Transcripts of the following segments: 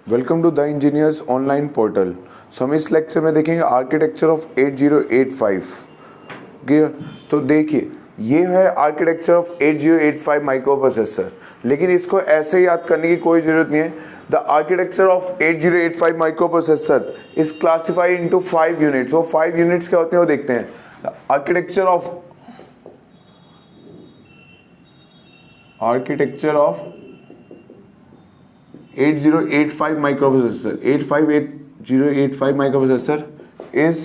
Welcome to the engineers online portal. So हम इस lecture में देखेंगे आर्किटेक्चर ऑफ 8085। क्लियर? तो देखिए ये है आर्किटेक्चर ऑफ 8085 माइक्रो प्रोसेसर, लेकिन इसको ऐसे याद करने की कोई ज़रूरत नहीं है। The architecture of 8085 micro processor is classified into 5 units. वो 5 यूनिट्स क्या होते हैं वो देखते हैं। Architecture of 8085 microprocessor 8085 microprocessor is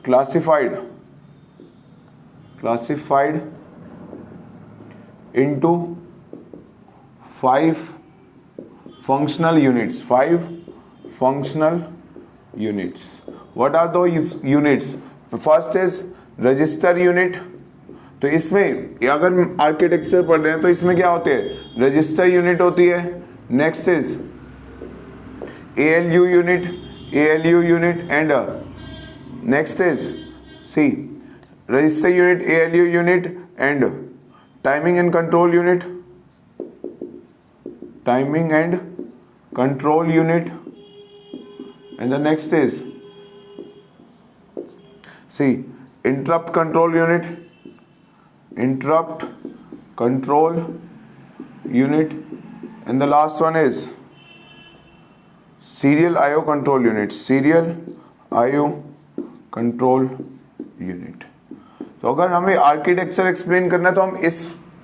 classified into 5 functional units. 5 functional units. What are those units? First is register unit. तो इसमें अगर आर्किटेक्चर पढ़ रहे हैं तो इसमें क्या होते हैं? रजिस्टर यूनिट होती है। Next is ALU unit and next is see register unit, ALU unit and timing and control unit and the next is see interrupt control unit and the last one is serial IO control unit। तो अगर हमें architecture explain करना है तो हम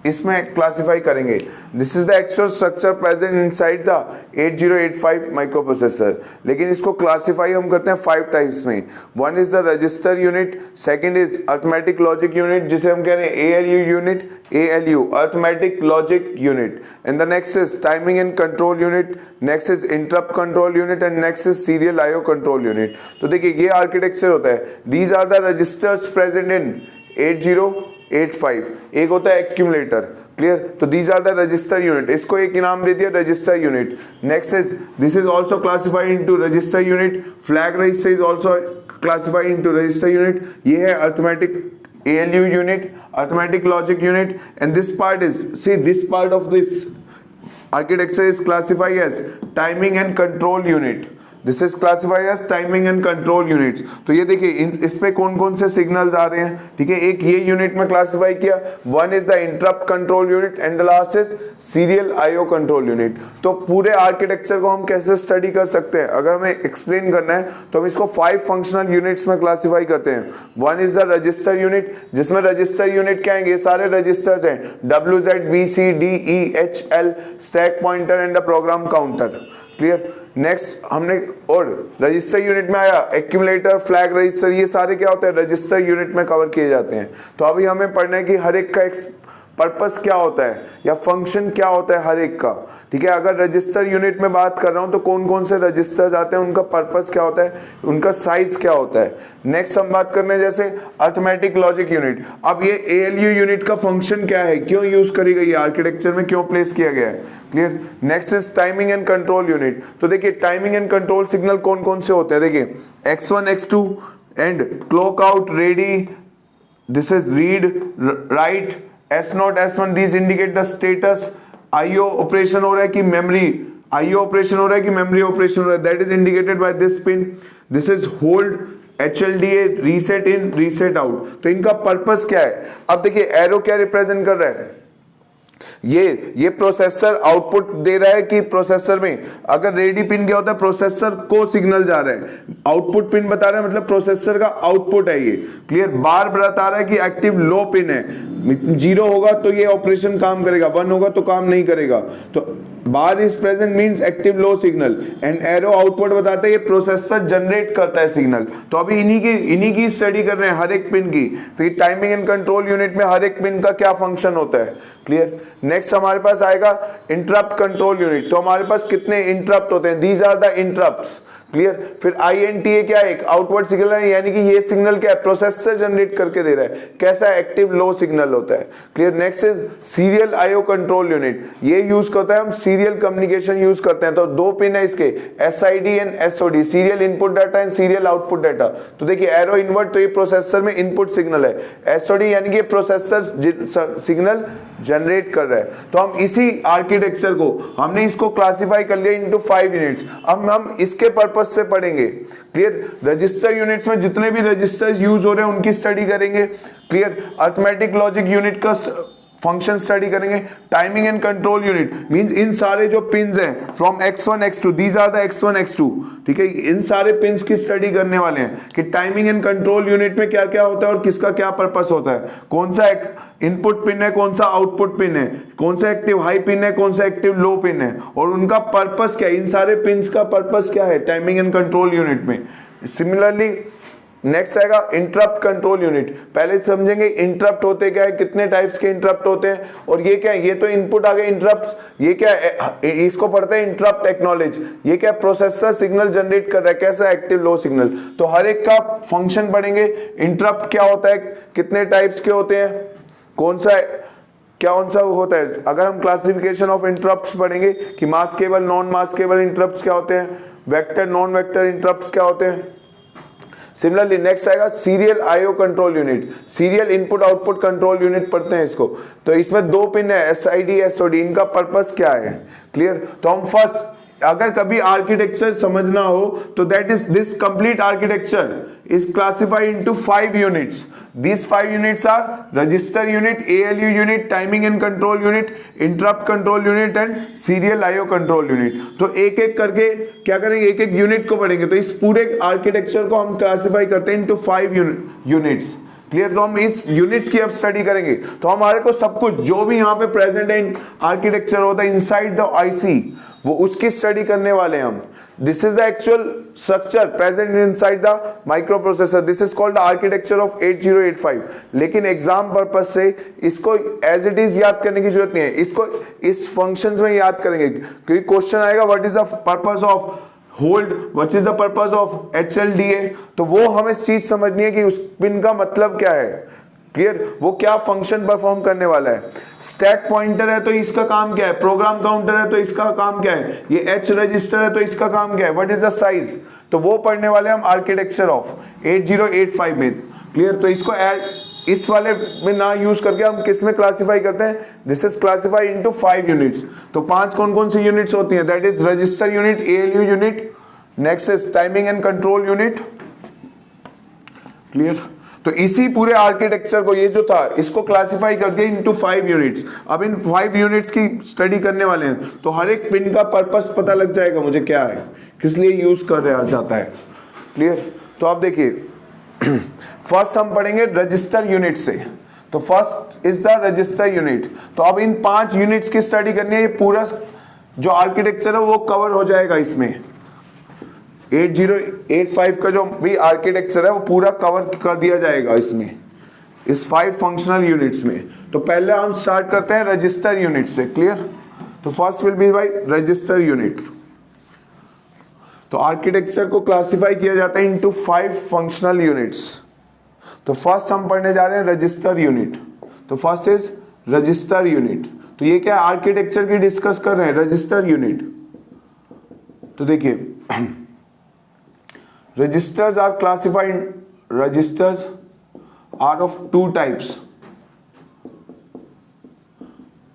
इसमें classify करेंगे। This is the actual structure present inside the 8085 micro processor, लेकिन इसको क्लासिफाई हम करते हैं 5 टाइप्स में। One is the register unit, second is arithmetic logic unit जिसे हम कह रहे हैं ALU arithmetic logic unit, and the next is timing and control unit, next is interrupt control unit and next is serial IO control unit. तो देखिए ये architecture होता है। These are the registers present in 8085। एक होता है accumulator. Clear? तो these are the register unit. इसको एक नाम दे दिया register unit. Next is this is also classified into register unit. Flag register is also classified into register unit. ये है arithmetic ALU unit, arithmetic logic unit, and this part is this part of this architecture is classified as timing and control unit. This is classified as timing and control units. तो ये देखिए इस पे कौन कौन से सिग्नल्स आ रहे हैं। ठीक है, एक ये यूनिट में क्लासिफाई किया। One is the interrupt control unit and the last is serial IO control unit. तो पूरे आर्किटेक्चर को हम कैसे स्टडी कर सकते हैं? अगर हमें एक्सप्लेन करना है तो हम इसको 5 फंक्शनल यूनिट्स में क्लासिफाई करते हैं। One is the register unit, जिसमें रजिस्टर यूनिट क्या है? ये सारे रजिस्टर्स हैं, WZ BC DE HL, stack pointer and the program counter. Clear? Next हमने और रजिस्टर यूनिट में आया एक्यूमुलेटर, फ्लैग रजिस्टर, ये सारे क्या होते हैं? रजिस्टर यूनिट में कवर किए जाते हैं। तो अभी हमें पढ़ना है कि हर एक का पर्पस क्या होता है या फंक्शन क्या होता है हर एक का। ठीक है, अगर रजिस्टर यूनिट में बात कर रहा हूं तो कौन कौन से रजिस्टर्स आते हैं, उनका पर्पस क्या होता है, उनका साइज क्या होता है। नेक्स्ट हम बात करने जैसे अरिथमेटिक लॉजिक यूनिट। अब ये ALU यूनिट का फंक्शन क्या है, क्यों यूज करी गई है, आर्किटेक्चर में क्यों प्लेस किया गया है। Clear? Next is timing and control unit. तो देखिए टाइमिंग एंड कंट्रोल सिग्नल कौन कौन से होते हैं। देखिए X1 X2 and clock out ready, this is read write, S0 S1, these indicate the status। IO operation हो रहा है कि मेमोरी IO ऑपरेशन हो रहा है कि मेमोरी ऑपरेशन हो रहा है, that is indicated by this pin। This is hold, HLDA, reset in, reset out। तो इनका पर्पस क्या है? अब देखिए एरो क्या रिप्रेजेंट कर रहा है? ये प्रोसेसर आउटपुट दे रहा है कि प्रोसेसर में अगर रेडी पिन क्या होता है, प्रोसेसर को सिग्नल जा रहा है। आउटपुट पिन बता रहा है मतलब प्रोसेसर का आउटपुट है ये। क्लियर? बार बता रहा है कि एक्टिव लो पिन है, 0 होगा तो ये ऑपरेशन काम करेगा, 1 होगा तो काम नहीं करेगा। तो bar is present means active low signal, and arrow output बताता है ये प्रोसेसर जनरेट करता है सिग्नल। तो अभी इन्हीं की स्टडी कर रहे हैं हर एक पिन की। तो ये टाइमिंग एंड कंट्रोल यूनिट में हर एक पिन का क्या फंक्शन होता है। क्लियर? नेक्स्ट हमारे पास आएगा इंटरप्ट कंट्रोल यूनिट। तो हमारे पास कितने इंटरप्ट होते हैं? These are the interrupts. Clear. फिर INTA क्या है, एक आउटवर्ड सिग्नल है, यानी कि ये सिग्नल क्या है, प्रोसेसर जनरेट करके दे रहा है, कैसा एक्टिव लो सिग्नल होता है। Clear. Next is serial IO control unit, ये यूज करता है हम सीरियल कम्युनिकेशन यूज करते हैं। तो दो पिन है इसके, SID and SOD, serial input data and serial output data. तो देखिए एरो इन्वर्ट, तो ये प्रोसेसर में इनपुट सिग्नल है, SOD यानी कि प्रोसेसर सिग्नल जनरेट कर रहा है। तो हम इसी आर्किटेक्चर को हमने इसको क्लासिफाई कर लिया इनटू 5 यूनिट्स। अब हम इसके पर्पस से पढ़ेंगे। क्लियर। रजिस्टर यूनिट्स में जितने भी रजिस्टर यूज हो रहे हैं उनकी स्टडी करेंगे। क्लियर। अरिथमेटिक लॉजिक यूनिट का फंक्शन स्टडी करेंगे। Timing and control unit means इन सारे जो पिन्स हैं from X1 X2, these are the X1 X2, ठीक है, इन सारे पिन्स की स्टडी करने वाले हैं कि टाइमिंग एंड कंट्रोल यूनिट में क्या क्या होता है और किसका क्या पर्पस होता है, कौन सा इनपुट पिन है, कौन सा आउटपुट पिन है, कौन सा एक्टिव हाई पिन है, कौन सा एक्टिव लो पिन है, और उनका पर्पस क्या है, इन सारे पिन्स का पर्पस क्या है टाइमिंग एंड कंट्रोल यूनिट में। सिमिलरली नेक्स्ट आएगा इंटरप्ट कंट्रोल यूनिट। पहले समझेंगे इंटरप्ट होते क्या है, कितने टाइप्स के इंटरप्ट होते हैं, और ये क्या है, ये तो इनपुट आ गए इंटरप्ट, ये क्या है, इसको पढ़ते हैं इंटरप्ट एक्नॉलेज, ये क्या प्रोसेसर सिग्नल जनरेट कर रहा है, कैसा एक्टिव लो सिग्नल। तो हर एक का फंक्शन पढ़ेंगे, इंटरप्ट क्या होता है, कितने टाइप्स के होते हैं, कौन सा होता है। अगर हम क्लासिफिकेशन ऑफ इंटरप्ट्स पढ़ेंगे कि मास्केबल नॉन मास्केबल इंटरप्ट्स क्या होते हैं, वेक्टर नॉन वेक्टर इंटरप्ट्स क्या होते हैं। सिमिलरली नेक्स्ट आएगा serial IO control unit, serial input output control unit पढ़ते हैं इसको। तो इसमें दो पिन है SID SOD, इनका पर्पस क्या है। क्लियर। तो हम फर्स्ट अगर कभी आर्किटेक्चर समझना हो तो that is this complete architecture is classified into 5 units. These 5 units are register unit, ALU unit, timing and control unit, interrupt control unit and serial IO control unit। तो एक एक करके क्या करेंगे, एक एक यूनिट को पढ़ेंगे। तो इस पूरे आर्किटेक्चर को हम क्लासिफाई करते हैं इनटू 5 यूनिट्स। क्लियर। तो हम इस यूनिट्स की अब स्टडी करेंगे। तो हमारे को सब कुछ जो भी यहाँ पे प्रेजेंट है आर्किटेक्चर होता है इनसाइड द IC, वो उसकी स्टडी करने वाले हैं हम। This is the actual structure present inside the micro processor, this is called the architecture of 8085। लेकिन एग्जाम पर्पज से इसको एज इट इज याद करने की जरूरत नहीं है, इसको इस फंक्शंस में याद करेंगे, क्योंकि क्वेश्चन आएगा what is the purpose of hold, what is the purpose of HLDA। तो वो हमें चीज समझनी है कि उस पिन का मतलब क्या है। क्लियर। वो क्या फंक्शन परफॉर्म करने वाला है। स्टैक पॉइंटर है तो इसका काम क्या है, प्रोग्राम काउंटर है तो इसका काम क्या है, ये H रजिस्टर है तो इसका काम क्या है, व्हाट इज द साइज। तो वो पढ़ने वाले हम आर्किटेक्चर ऑफ 8085 में। क्लियर। तो इसको इस वाले में ना यूज करके हम किस में क्लासिफाई करते हैं, this is classified into 5 units. तो 5 कौन कौन सी यूनिट्स होती हैं, that is register unit, ALU unit, next is timing and control unit. Clear. तो इसी पूरे आर्किटेक्चर को, ये जो था इसको क्लासिफाई कर दिया इनटू 5 यूनिट्स। अब इन 5 यूनिट्स की स्टडी करने वाले हैं। तो हर एक पिन का पर्पस पता लग जाएगा मुझे क्या है, किस लिए यूज कर रहा जाता है। क्लियर। तो आप देखिए फर्स्ट हम पढ़ेंगे रजिस्टर यूनिट से। तो first is the register unit. तो अब इन 5 यूनिट्स की स्टडी करनी है, ये पूरा जो आर्किटेक्चर है वो कवर हो जाएगा इसमें। 8085 का जो भी आर्किटेक्चर है वो पूरा कवर कर दिया जाएगा इसमें, इस 5 फंक्शनल यूनिट्स में। तो पहले हम स्टार्ट करते हैं रजिस्टर यूनिट से। क्लियर। तो first will be by register unit. तो आर्किटेक्चर को क्लासिफाई किया जाता है इनटू 5 फंक्शनल यूनिट्स। तो फर्स्ट हम पढ़ने जा रहे हैं रजिस्टर यूनिट। तो फर्स्ट इज रजिस्टर यूनिट। तो ये क्या आर्किटेक्चर की डिस्कस कर रहे हैं, रजिस्टर यूनिट। तो देखिए registers are classified, registers are of 2 types.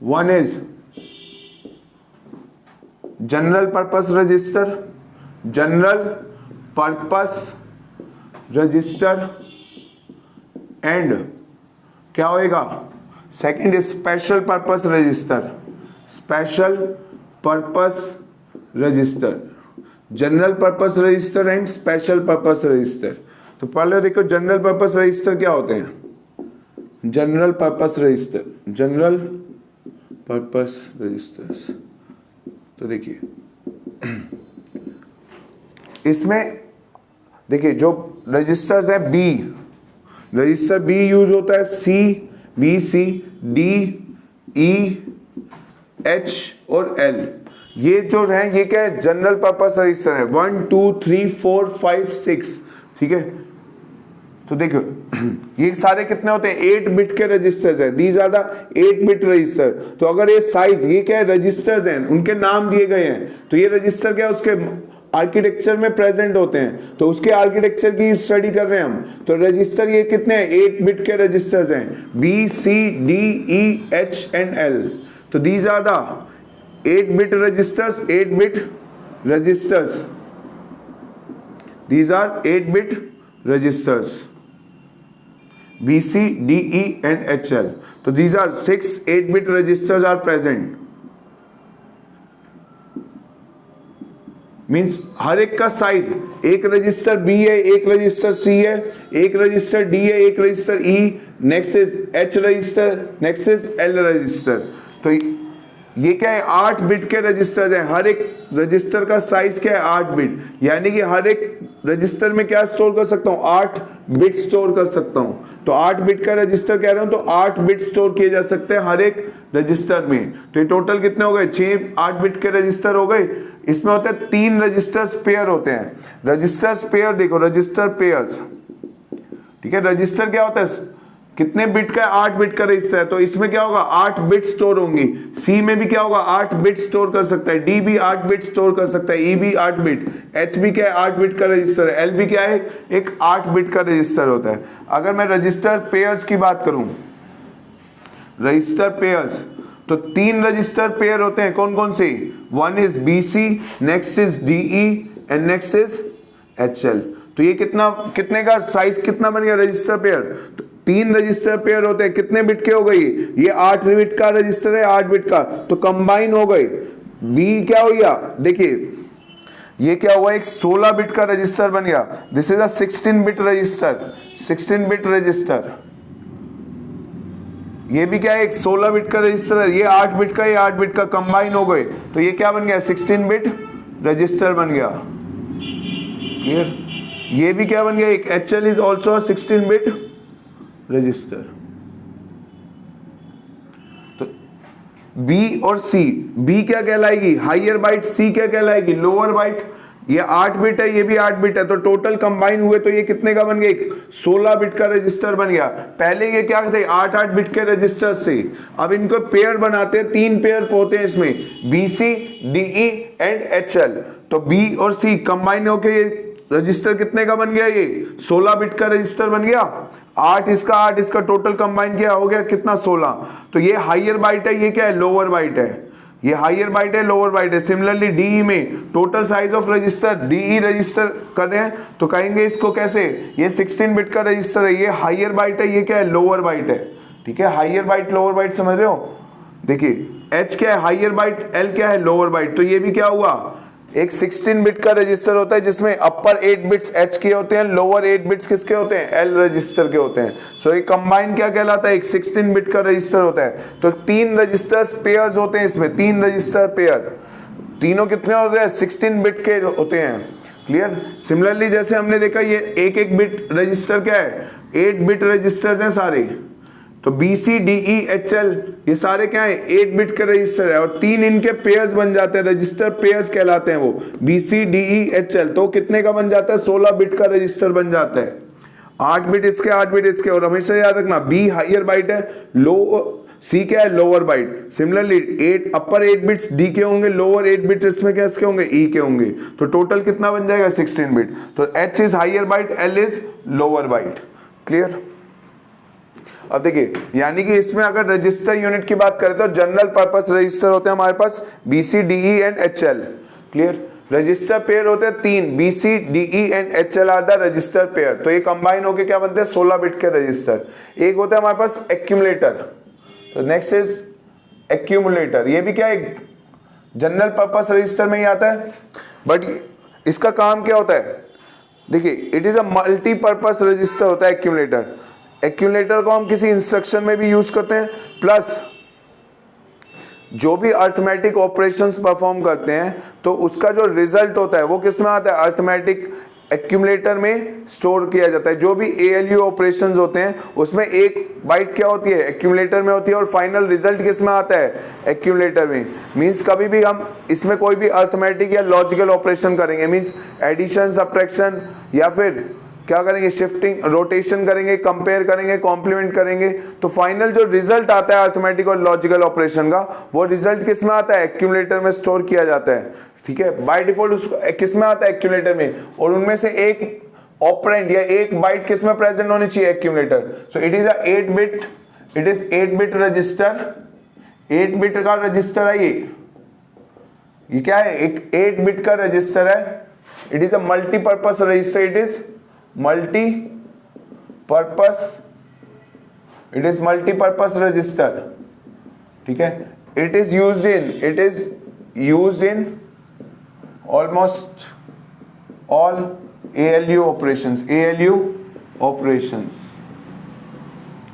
One is general purpose register, general purpose register, and क्या होएगा, second is special purpose register, special purpose register, general purpose register and special purpose register. तो पहले देखो general purpose register क्या होते हैं। General purpose register, general purpose registers. तो देखिए इसमें देखिए जो रजिस्टर्स है बी, रजिस्टर बी यूज होता है C, B, C, D, E, H और L। ये जो है ये क्या है, जनरल पर्पस रजिस्टर है, 1 2 3 4 5 6, ठीक है। तो देखो ये सारे कितने होते हैं, 8 बिट के रजिस्टर्स है, these are the 8 bit register. तो अगर ये साइज, ये क्या है, रजिस्टर्स हैं, उनके नाम दिए गए हैं, तो ये रजिस्टर क्या है, उसके आर्किटेक्चर में प्रेजेंट होते हैं, तो उसके आर्किटेक्चर की स्टडी कर रहे हैं हम। तो रजिस्टर ये कितने हैं, 8 बिट के रजिस्टर्स हैं, B C D E H and L. तो these are the 8 bit registers, 8 bit registers, these are 8 bit registers B, C, D, E and H, L. So these are 6 8-bit registers are present. Means हर एक का size, एक register B है, एक register सी है, एक register D है, एक register E, next is H register, next is L register. तो ये क्या है, 8 बिट के रजिस्टर हैं, हर एक रजिस्टर का साइज क्या है, 8 बिट, यानी कि हर एक रजिस्टर में क्या स्टोर कर सकता हूं, 8 बिट स्टोर कर सकता हूं। तो 8 बिट का रजिस्टर कह रहा हूं, तो 8 बिट स्टोर किए जा सकते हैं हर एक रजिस्टर में। तो ये टोटल कितने हो गए, 6 8 बिट के रजिस्टर हो गए। इसमें होते हैं 3 रजिस्टर्स पेयर होते हैं, रजिस्टर्स पेयर, देखो रजिस्टर पेयर्स, ठीक है। रजिस्टर क्या होता है, कितने बिट का, 8 बिट का रजिस्टर है, तो इसमें क्या होगा, 8 बिट स्टोर होंगी। सी में भी क्या होगा, 8 बिट स्टोर कर सकता है, डी भी 8 बिट स्टोर कर सकता है, ई भी 8 बिट, एच भी क्या है, 8 बिट का रजिस्टर है, एल भी क्या है, एक 8 बिट का रजिस्टर होता है। अगर मैं रजिस्टर पेयर्स की बात करूं, रजिस्टर पेयर्स, तो 3 रजिस्टर पेयर होते हैं, कौन कौन से, 1 is B C, next is D E and next is H L. तो ये कितने का साइज कितना बन गया, रजिस्टर पेयर, तो 3 रजिस्टर पेयर होते हैं, कितने बिट के हो गई, ये 8 बिट का रजिस्टर है, 8 बिट का, तो कंबाइन हो गए। बी क्या हो गया, देखिए ये क्या हुआ, एक 16 बिट का रजिस्टर बन गया, this is a 16 bit register, 16 bit register. ये भी क्या है, एक 16 बिट का रजिस्टर है, ये 8 बिट का, ये 8 बिट का, कंबाइन हो गए, तो ये क्या बन गया, 16 बिट रजिस्टर बन गया, क्लियर। ये भी क्या बन गया, एक HL is also 16 bit register. तो B और C, B क्या कहलाएगी, हाइयर बाइट, C क्या कहलाएगी, लोअर बाइट। ये 8 बिट है, ये भी 8 बिट है, तो टोटल कंबाइन हुए तो ये कितने का बन गया, एक 16 बिट का रजिस्टर बन गया। पहले ये क्या थे, 8 बिट के रजिस्टर से, अब इनको पेयर बनाते हैं, 3 पेयर होते हैं इसमें, BC, DE एंड HL। तो B और C कंबाइन होके ये रजिस्टर कितने का बन गया, ये 16 बिट का रजिस्टर बन गया। 8 इसका टोटल कंबाइन किया, हो गया कितना, 16। तो ये हाइयर बाइट है, ये क्या है, लोअर बाइट है, ये हाइयर बाइट है, लोअर बाइट है। सिमिलरली डीई में total size of register, DE register कर रहे हैं तो कहेंगे इसको कैसे, ये 16 बिट का रजिस्टर है, ये हाइयर बाइट है, ये क्या है, लोअर बाइट है, ठीक है। हाइयर बाइट लोअर बाइट समझ रहे हो, देखिए एच क्या है, हाइयर बाइट, एल क्या है, लोअर बाइट। तो ये भी क्या हुआ, एक 16 बिट का रजिस्टर होता है जिसमें अपर 8 बिट्स एच के होते हैं, लोअर 8 बिट्स किसके होते हैं, एल रजिस्टर के होते हैं। सो ये कंबाइन क्या कहलाता है, एक 16 बिट का रजिस्टर होता है। तो 3 रजिस्टर्स पेयर्स होते हैं इसमें, 3 रजिस्टर पेयर, तीनों कितने होते हैं, 16 बिट के होते हैं, क्लियर। सिमिलरली जैसे हमने देखा ये एक बिट रजिस्टर क्या है, 8 बिट रजिस्टर्स हैं सारे, तो BC DE HL ये सारे क्या है, 8 बिट के रजिस्टर है, और 3 इनके पेयर्स बन जाते हैं, रजिस्टर पेयर्स कहलाते हैं वो, BC DE HL। तो कितने का बन जाता है, 16 बिट का रजिस्टर बन जाता है, 8 बिट इसके, 8 बिट इसके। और हमेशा याद रखना, B हाइयर बाइट है, C क्या है, लोअर बाइट। सिमिलरली 8 अपर 8 बिट्स D के होंगे, लोअर 8 बिट इसमें क्या इसके होंगे, E के होंगे। तो टोटल कितना बन जाएगा, 16 बिट। तो H is higher byte, L is lower byte, clear. अब देखिए, यानी कि इसमें अगर रजिस्टर यूनिट की बात करें तो जनरल पर्पस रजिस्टर होते हैं हमारे पास, BC DE and HL, clear. Register pair होते हैं 3, BC DE and HL are the register pair. तो ये कंबाइन होके क्या बनते हैं, 16 बिट के रजिस्टर। एक होता है हमारे पास एक्यूमुलेटर, तो नेक्स्ट इज एक्यूमुलेटर। ये भी क्या है, जनरल पर्पस रजिस्टर में ही आता है, बट इसका काम क्या होता है, देखिए it is a multipurpose register होता है एक्यूमुलेटर। एक्यूमुलेटर को हम किसी इंस्ट्रक्शन में भी यूज करते हैं, प्लस जो भी अर्थमेटिक ऑपरेशंस परफॉर्म करते हैं तो उसका जो रिजल्ट होता है वो किस में आता है, अर्थमेटिक एक्यूमुलेटर में स्टोर किया जाता है। जो भी ALU ऑपरेशंस होते हैं उसमें एक बाइट क्या होती है, एक्यूमुलेटर में होती है, और फाइनल रिजल्ट किस में आता है, एक्यूमुलेटर में। मींस कभी भी हम इसमें कोई भी अर्थमेटिक या लॉजिकल ऑपरेशन करेंगे, मींस एडिशन, सब्ट्रैक्शन, या फिर क्या करेंगे, शिफ्टिंग, रोटेशन करेंगे, कंपेयर करेंगे, कॉम्प्लीमेंट करेंगे, तो फाइनल जो रिजल्ट आता है अर्थमेटिक और लॉजिकल ऑपरेशन का, वो रिजल्ट किस में आता है, एक्यूमुलेटर में स्टोर किया जाता है। ठीक है, बाय डिफॉल्ट उसको किस में आता है, एक्यूमुलेटर में, और उनमें से एक ऑपरेंड या एक बाइट किस में प्रेजेंट होनी चाहिए, accumulator. So it is a 8 bit, it is 8 bit register, 8 bit का रजिस्टर है ये क्या है, एक 8 बिट का रजिस्टर है। It is a multipurpose register, it is multipurpose, it is multipurpose register. ठीक है, it is used in almost all ALU operations,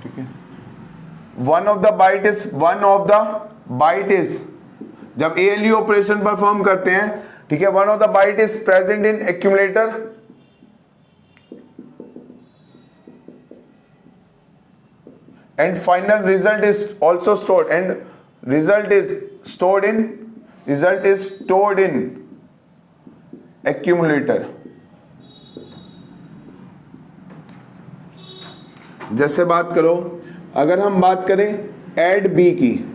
ठीक है। one of the byte is जब ALU ऑपरेशन परफॉर्म करते हैं, ठीक है, one of the byte is present in accumulator and final result is also stored, and result is stored in accumulator. जैसे बात करो, अगर हम बात करें ऐड बी की,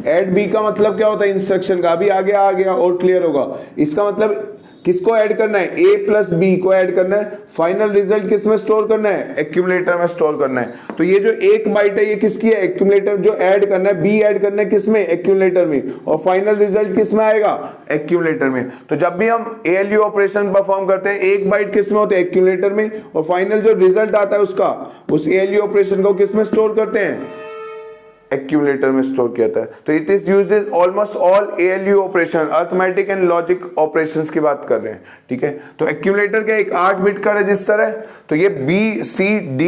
ऐड बी का मतलब क्या होता है, इंस्ट्रक्शन का, अभी आगे आ गया और क्लियर होगा। इसका मतलब किसको ऐड करना है, A प्लस बी को ऐड करना है, फाइनल रिजल्ट किस में स्टोर करना है, एक्यूमुलेटर में स्टोर करना है। तो ये जो एक बाइट है ये किसकी है, एक्यूमुलेटर, जो ऐड करना है, बी ऐड करना है किस में, एक्यूमुलेटर में, और फाइनल रिजल्ट किस में आएगा, एक्यूमुलेटर में। तो जब भी हम ALU ऑपरेशन परफॉर्म करते हैं, एक बाइट किस में होते हैं, एक्यूमुलेटर में, और फाइनल जो रिजल्ट आता है उसका, उस ALU ऑपरेशन को किस में स्टोर करते हैं, एक्यूमुलेटर में स्टोर किया था। तो it is used in almost all ALU operation, arithmetic and logic operations की बात कर रहे हैं। ठीक है, तो एक्यूमुलेटर का एक 8 बिट का रजिस्टर है, तो ये B C D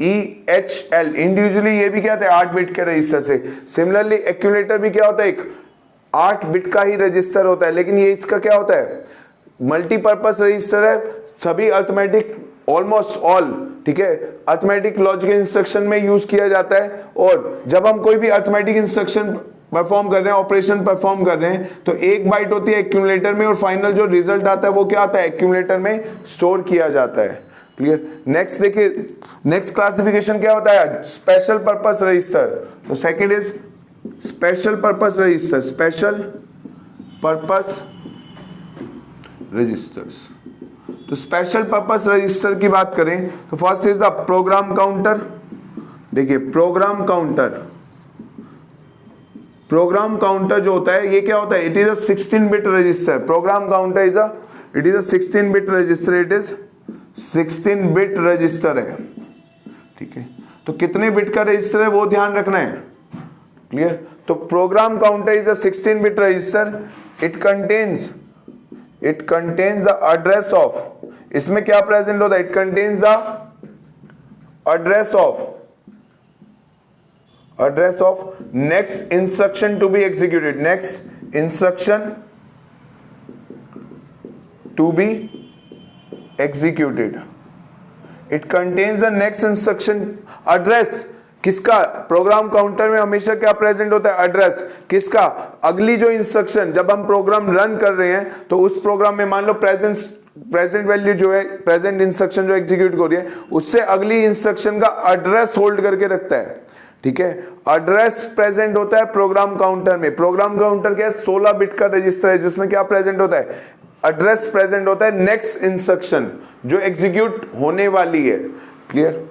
E H L individually ये भी क्या था, 8 बिट के रजिस्टर से। सिमिलरली एक्यूमुलेटर भी क्या होता है, एक 8 बिट का ही रजिस्टर होता है, लेकिन ये इसका क्या होता है, मल्टीपर्पज रजिस्टर है। सभी अर्थमेटिक, ऑलमोस्ट ऑल, ठीक है, अर्थमेटिक लॉजिकल इंस्ट्रक्शन में यूज किया जाता है। और जब हम कोई भी अर्थमेटिक इंस्ट्रक्शन परफॉर्म कर रहे हैं, ऑपरेशन परफॉर्म कर रहे हैं, तो एक बाइट होती है एक्यूमुलेटर में, और फाइनल जो रिजल्ट आता है वो क्या आता है, एक्यूमुलेटर में स्टोर किया जाता है। क्लियर। नेक्स्ट देखिए, नेक्स्ट क्लासिफिकेशन क्या होता है, स्पेशल पर्पस रजिस्टर। तो second is special purpose register, special purpose registers. तो स्पेशल पर्पस रजिस्टर की बात करें तो first is the program counter. देखिए प्रोग्राम काउंटर, प्रोग्राम काउंटर जो होता है ये क्या होता है, it is a 16 bit register. Program counter is a, it is a 16 bit register, it is 16 bit register है। ठीक है, तो कितने बिट का रजिस्टर है वो ध्यान रखना है। क्लियर। तो program counter is a 16 bit register, it contains the address of, इसमें क्या प्रेजेंट होता है, it contains the address of next instruction to be executed, next instruction to be executed. It contains the next instruction, address किसका, program counter में हमेशा क्या present होता है, एड्रेस किसका, अगली जो इंस्ट्रक्शन, जब हम प्रोग्राम रन कर रहे हैं तो उस प्रोग्राम में मान लो प्रेजेंट वैल्यू जो है, प्रेजेंट इंस्ट्रक्शन जो एग्जीक्यूट हो रही है उससे अगली इंस्ट्रक्शन का एड्रेस होल्ड करके रखता है। ठीक है, एड्रेस प्रेजेंट होता है प्रोग्राम काउंटर में। प्रोग्राम काउंटर क्या है, 16 बिट का रजिस्टर है जिसमें क्या प्रेजेंट होता है, एड्रेस प्रेजेंट होता है नेक्स्ट इंस्ट्रक्शन जो एग्जीक्यूट होने वाली है। Clear.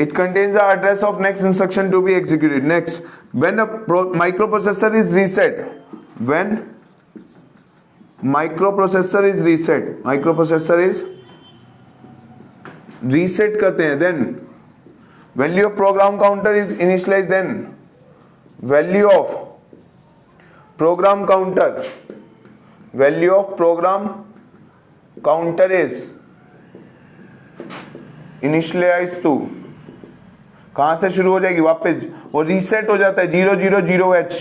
It contains the address of next instruction to be executed. Next, when a microprocessor is reset, when microprocessor is reset करते हैं, then value of program counter is initialized, then value of program counter is initialized to, कहां से शुरू हो जाएगी, वापस वो reset हो जाता है 000H,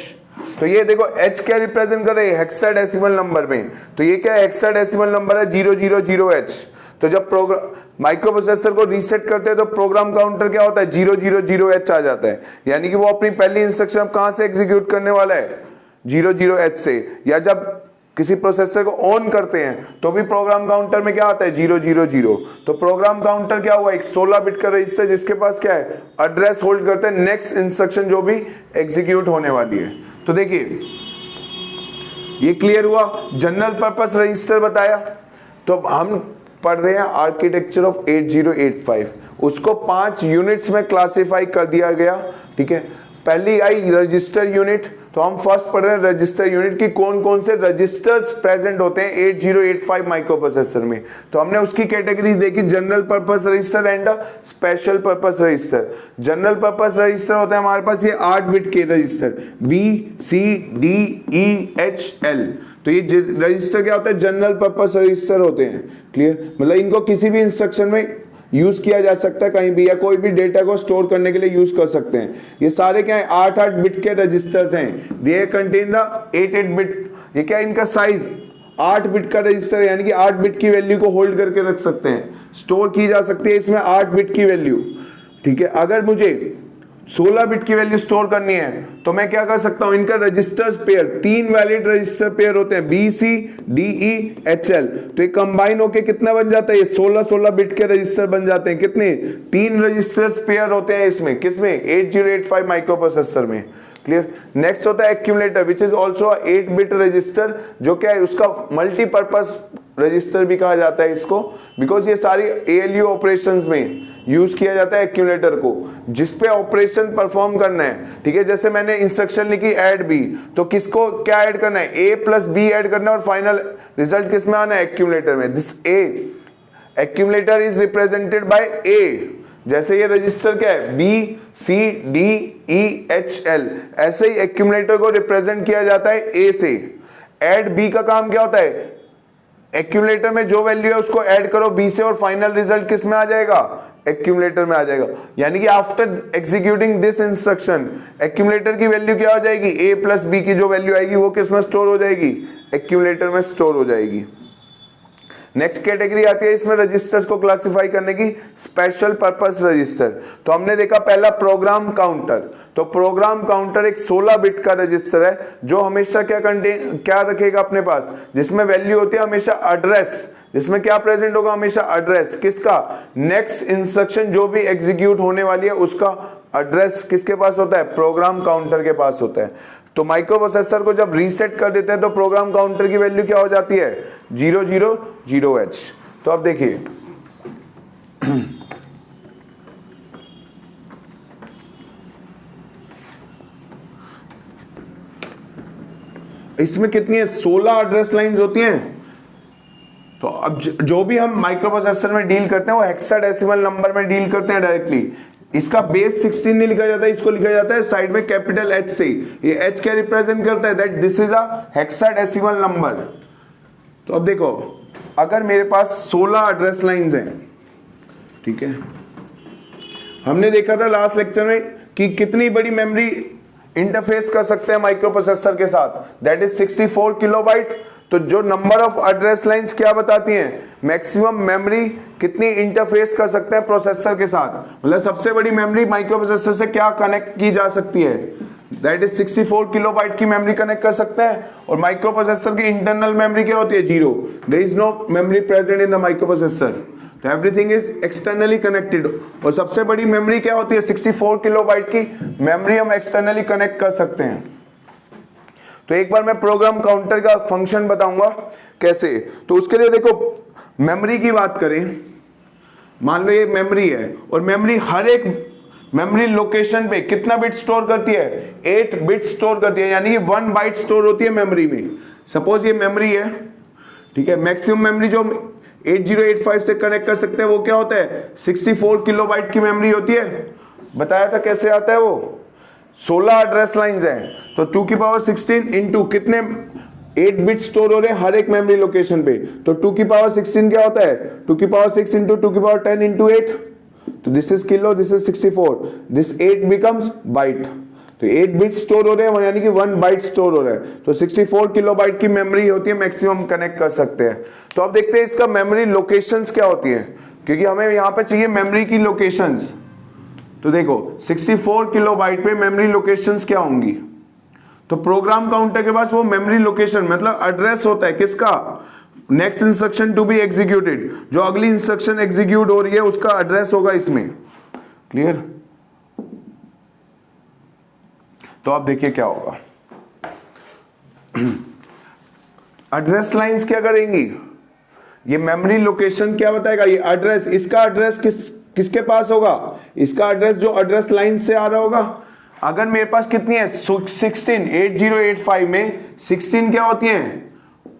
तो ये देखो h क्या रिप्रेजेंट कर रहे हैं, हेक्साडेसिमल नंबर में, तो ये क्या है, हेक्साडेसिमल नंबर है 000h। तो जब प्रोग्राम माइक्रो प्रोसेसर को रीसेट करते हैं तो प्रोग्राम काउंटर क्या होता है, 000h आ जाता है, यानी कि वो अपनी पहली इंस्ट्रक्शन कहां से एग्जीक्यूट करने वाला है, 00h से। या जब किसी प्रोसेसर को ऑन करते हैं तो भी प्रोग्राम काउंटर में क्या आता है, 000। तो प्रोग्राम काउंटर क्या हुआ, एक 16 बिट का रजिस्टर जिसके पास क्या है, एड्रेस होल्ड करते हैं नेक्स्ट इंस्ट्रक्शन जो भी एग्जीक्यूट होने वाली है। तो देखिए ये क्लियर हुआ, जनरल पर्पस रजिस्टर बताया। तो हम पढ़ रहे हैं आर्किटेक्चर ऑफ 8085, उसको 5 यूनिट्स में क्लासिफाई कर दिया गया, ठीक है। पहली आई रजिस्टर यूनिट, तो हम फर्स्ट पढ़ रहे हैं रजिस्टर यूनिट की कौन कौन से रजिस्टर्स प्रेजेंट होते हैं 8085 माइक्रो प्रोसेसर में। तो हमने उसकी कैटेगरी देखी, general purpose register and special purpose register. General purpose register होते हैं हमारे पास ये 8 बिट के register B C D E H L। तो ये रजिस्टर क्या होता है, जनरल पर्पस रजिस्टर होते हैं, क्लियर। मतलब इनको किसी भी इंस्ट्रक्शन में यूज किया जा सकता है कहीं भी, या कोई भी डेटा को स्टोर करने के लिए यूज कर सकते हैं। ये सारे क्या है, 8-8 बिट के रजिस्टर्स हैं। They contain the 8-8 bit. ये क्या है, इनका साइज 8 बिट का रजिस्टर है, यानी कि 8 बिट की वैल्यू को होल्ड करके रख सकते हैं, स्टोर की जा सकती है इसमें 8 बिट की वैल्यू, ठीक है। अगर मुझे 16 बिट की वैल्यू स्टोर करनी है तो मैं क्या कर सकता हूं, इनका registers pair, 3 valid register pair होते हैं B C D E H L। तो ये कंबाइन होके कितना बन जाता है, ये 16 बिट के रजिस्टर बन जाते हैं। कितने, 3 रजिस्टर्स पेयर होते हैं इसमें, किसमें, 8085 माइक्रो प्रोसेसर में, क्लियर। नेक्स्ट होता है accumulator which is also 8 bit register, जो क्या है उसका मल्टीपर्पज रजिस्टर भी कहा जाता है इसको, बिकॉज ये सारी ALU ऑपरेशंस में यूज किया जाता है एक्यूमुलेटर को, जिसपे ऑपरेशन परफॉर्म करना है, ठीक है। जैसे मैंने इंस्ट्रक्शन लिखी ऐड बी, तो किसको क्या ऐड करना है, A प्लस B ऐड करना है, और फाइनल रिजल्ट किस में आना है, एक्यूमुलेटर में। This A accumulator is represented bye A। जैसे ये रजिस्टर क्या है, B C D E H L, ऐसे ही एक्यूमुलेटर को रिप्रेजेंट किया जाता है A से। ऐड B का काम क्या होता है, एक्यूमुलेटर में जो वैल्यू है उसको ऐड करो B से, और फाइनल रिजल्ट किस में आ जाएगा, एक्यूमुलेटर में आ जाएगा। यानी कि after executing this instruction accumulator की वैल्यू क्या हो जाएगी, A प्लस B की जो वैल्यू आएगी वो किस में स्टोर हो जाएगी, एक्यूमुलेटर में स्टोर हो जाएगी। नेक्स्ट कैटेगरी आती है इसमें रजिस्टर्स को क्लासिफाई करने की, स्पेशल पर्पस रजिस्टर। तो हमने देखा पहला प्रोग्राम काउंटर। तो प्रोग्राम काउंटर एक 16 बिट का रजिस्टर है जो हमेशा क्या रखेगा अपने पास, जिसमें वैल्यू होती है हमेशा एड्रेस, जिसमें क्या प्रेजेंट होगा, हमेशा एड्रेस किसका, नेक्स्ट इंस्ट्रक्शन जो भी एग्जीक्यूट होने वाली है उसका एड्रेस किसके पास होता है, प्रोग्राम काउंटर के पास होता है। तो माइक्रो प्रोसेसर को जब रीसेट कर देते हैं तो प्रोग्राम काउंटर की वैल्यू क्या हो जाती है, 000H। तो अब देखिए इसमें कितनी है, 16 एड्रेस लाइंस होती हैं। तो अब जो भी हम माइक्रो प्रोसेसर में डील करते हैं वो हेक्साडेसिमल नंबर में डील करते हैं डायरेक्टली। इसका बेस 16 नहीं लिखा जाता है, इसको लिखा जाता है साइड में कैपिटल H से। ये H क्या रिप्रेजेंट करता है, that this is a hexadecimal number. तो अब देखो अगर मेरे पास 16 एड्रेस लाइंस हैं, ठीक है, हमने देखा था लास्ट लेक्चर में कि कितनी बड़ी मेमोरी इंटरफेस कर सकते हैं माइक्रो प्रोसेसर के साथ, दैट इज 64 किलोबाइट। तो जो नंबर ऑफ एड्रेस लाइंस क्या बताती हैं, मैक्सिमम मेमोरी कितनी इंटरफेस कर सकते हैं प्रोसेसर के साथ, मतलब सबसे बड़ी मेमोरी माइक्रो प्रोसेसर से क्या कनेक्ट की जा सकती है, दैट इज 64 किलोबाइट की मेमोरी कनेक्ट कर सकते हैं। और माइक्रो प्रोसेसर की इंटरनल मेमोरी क्या होती है, 0। There is no memory present in the microprocessor, तो एवरीथिंग इज एक्सटर्नली कनेक्टेड। और सबसे बड़ी मेमोरी क्या होती है, 64 किलोबाइट की मेमोरी हम एक्सटर्नली कनेक्ट कर सकते हैं। तो एक बार मैं प्रोग्राम काउंटर का फंक्शन बताऊंगा कैसे। तो उसके लिए देखो मेमोरी की बात करें, मान लो ये मेमोरी है और मेमोरी हर एक मेमोरी लोकेशन पे कितना बिट स्टोर करती है, 8 बिट स्टोर करती है, यानी कि 1 बाइट स्टोर होती है मेमोरी में। सपोज ये मेमोरी है, ठीक है, मैक्सिमम मेमोरी जो 8085 से कनेक्ट कर सकते हैं वो क्या होता है, 64 किलोबाइट की मेमोरी होती है। बताया था कैसे आता है वो, 16 एड्रेस लाइंस हैं, तो 2 की पावर 16 इंटू कितने 8 बिट स्टोर हो रहे हैं हर एक मेमोरी लोकेशन पे, तो 2 की पावर 16 क्या होता है, 2 की पावर 6 इंटू 2 की पावर 10 इंटू 8, तो this is kilo, this is 64, this 8 becomes byte. तो 8 बिट स्टोर हो रहे हैं, यानी कि 1 बाइट स्टोर हो रहा है। तो 64 किलोबाइट की मेमोरी होती है मैक्सिमम कनेक्ट कर सकते हैं। तो अब देखते हैं इसका मेमोरी लोकेशंस क्या होती है, क्योंकि हमें यहाँ पे चाहिए मेमोरी की लोकेशंस। तो देखो 64 किलोबाइट पे मेमोरी लोकेशंस क्या होंगी, तो प्रोग्राम काउंटर के पास वो मेमोरी लोकेशन मतलब एड्रेस होता है किसका, next instruction to be executed, जो अगली इंस्ट्रक्शन एग्जीक्यूट हो रही है उसका एड्रेस होगा इसमें। क्लियर? तो आप देखिए क्या होगा, एड्रेस लाइंस क्या करेंगी, ये मेमोरी लोकेशन क्या बताएगा, ये एड्रेस, इसका एड्रेस किसके पास होगा, इसका एड्रेस जो एड्रेस लाइन से आ रहा होगा। अगर मेरे पास कितनी है 16, 8085 में 16 क्या होती हैं,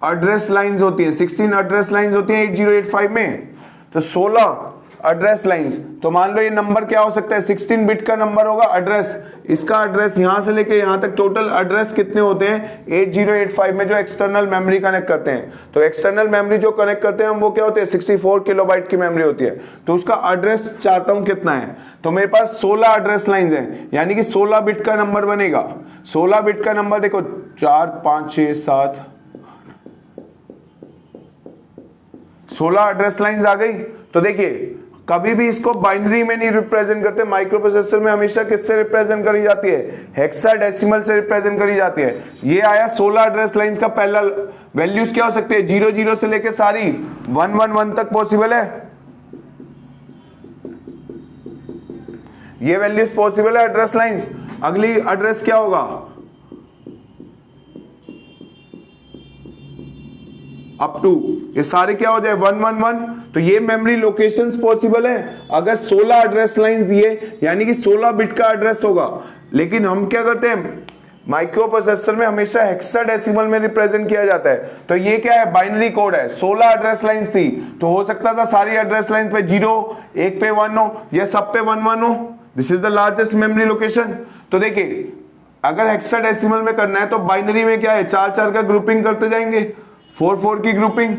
एड्रेस लाइंस होती हैं, 16 एड्रेस लाइंस होती हैं 8085 में, तो 16 एड्रेस लाइंस। तो मान लो ये नंबर क्या हो सकता है, 16 बिट का नंबर होगा एड्रेस, इसका एड्रेस यहां से लेके यहां तक टोटल एड्रेस कितने होते हैं 8085 में जो एक्सटर्नल मेमोरी कनेक्ट करते हैं। तो एक्सटर्नल मेमोरी जो कनेक्ट करते हैं हम वो क्या होते हैं 64 किलोबाइट की मेमोरी होती है। तो उसका एड्रेस चाहता हूं कितना है, तो मेरे पास 16 एड्रेस लाइंस हैं, यानी कि 16 बिट का नंबर बनेगा। 16 बिट का नंबर देखो 4 5 6 7 16 एड्रेस लाइंस आ गई। तो देखिए कभी भी इसको बाइनरी में नहीं रिप्रेजेंट करते, माइक्रो प्रोसेसर में हमेशा किससे रिप्रेजेंट करी जाती है, हेक्साडेसिमल से रिप्रेजेंट करी जाती है। ये आया 16 एड्रेस लाइंस का पहला, वैल्यूज क्या हो सकते हैं 00 से लेके सारी 111 तक पॉसिबल है, ये वैल्यूज पॉसिबल है एड्रेस लाइंस। अगली एड्रेस क्या होगा, अप टू, ये सारे क्या हो जाए 111, तो ये मेमोरी लोकेशंस पॉसिबल है अगर 16 एड्रेस लाइंस दिए, यानी कि 16 बिट का एड्रेस होगा। लेकिन हम क्या करते हैं माइक्रो प्रोसेसर में हमेशा हेक्साडेसिमल में रिप्रेजेंट किया जाता है। तो ये क्या है बाइनरी कोड है, 16 एड्रेस लाइंस थी, तो हो सकता था सारी एड्रेस लाइन पे 0, एक पे 1 हो या सब पे 1 हो। This is the largest memory location. तो देखिए अगर हेक्साडेसिमल में करना है तो बाइनरी में क्या है 4-4 का ग्रुपिंग करते जाएंगे, 4-4 की ग्रुपिंग,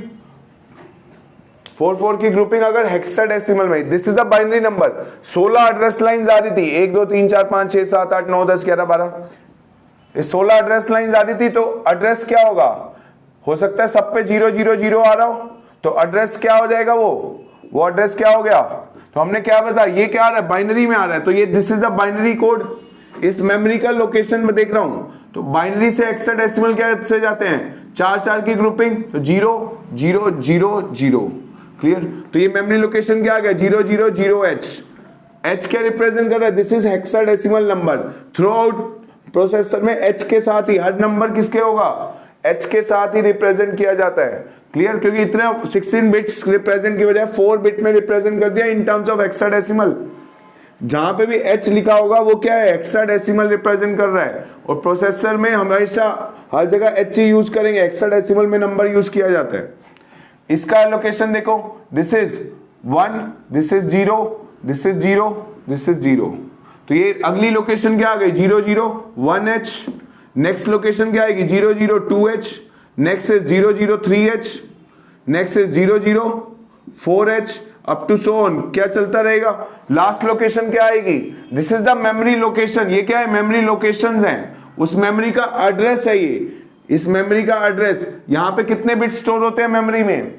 4-4 की ग्रुपिंग अगर हेक्साडेसिमल में। This is the binary number. 16 address lines आ रही थी, 1 2 3 4 5 6 7 8 9 10 11 12, ये 16 एड्रेस लाइंस आ रही थी। तो एड्रेस क्या होगा, हो सकता है सब पे 000 आ रहा हो, तो एड्रेस क्या हो जाएगा, वो एड्रेस क्या हो गया। तो हमने क्या बताया, ये क्या आ रहा है बाइनरी में आ रहा है, तो ये this is the binary code. इस मेमोरी का लोकेशन में देख रहा हूं, तो बाइनरी से हेक्साडेसिमल क्या से जाते हैं 4-4 की ग्रुपिंग, तो 0 0 0 0। क्लियर? तो ये मेमोरी लोकेशन क्या आ गया 000H। H क्या रिप्रेजेंट कर रहा है, this is hexadecimal number. Through out processor में H के साथ ही हर नंबर किसके होगा, H के साथ ही रिप्रेजेंट किया जाता है। क्लियर? क्योंकि इतने 16 बिट्स रिप्रेजेंट की बजाय 4 बिट में रिप्रेजेंट कर दिया इन टर्म्स ऑफ हेक्साडेसिमल। जहां पे भी H लिखा होगा वो क्या है हेक्साडेसिमल रिप्रेजेंट कर रहा है, और प्रोसेसर में हमेशा हर जगह H ही यूज करेंगे, हेक्साडेसिमल में नंबर यूज किया जाता है। इसका लोकेशन देखो, this is 1, this is 0, this is 0, this is 0। तो ये अगली लोकेशन क्या आ गई 001H। नेक्स्ट लोकेशन क्या आएगी 002H। Next is 003H। Next is 004H up to so on, क्या चलता रहेगा। लास्ट लोकेशन क्या आएगी, this is the memory location. ये क्या है मेमोरी लोकेशंस हैं, उस मेमोरी का एड्रेस है ये, इस मेमोरी का एड्रेस। यहां पे कितने बिट स्टोर होते हैं मेमोरी में,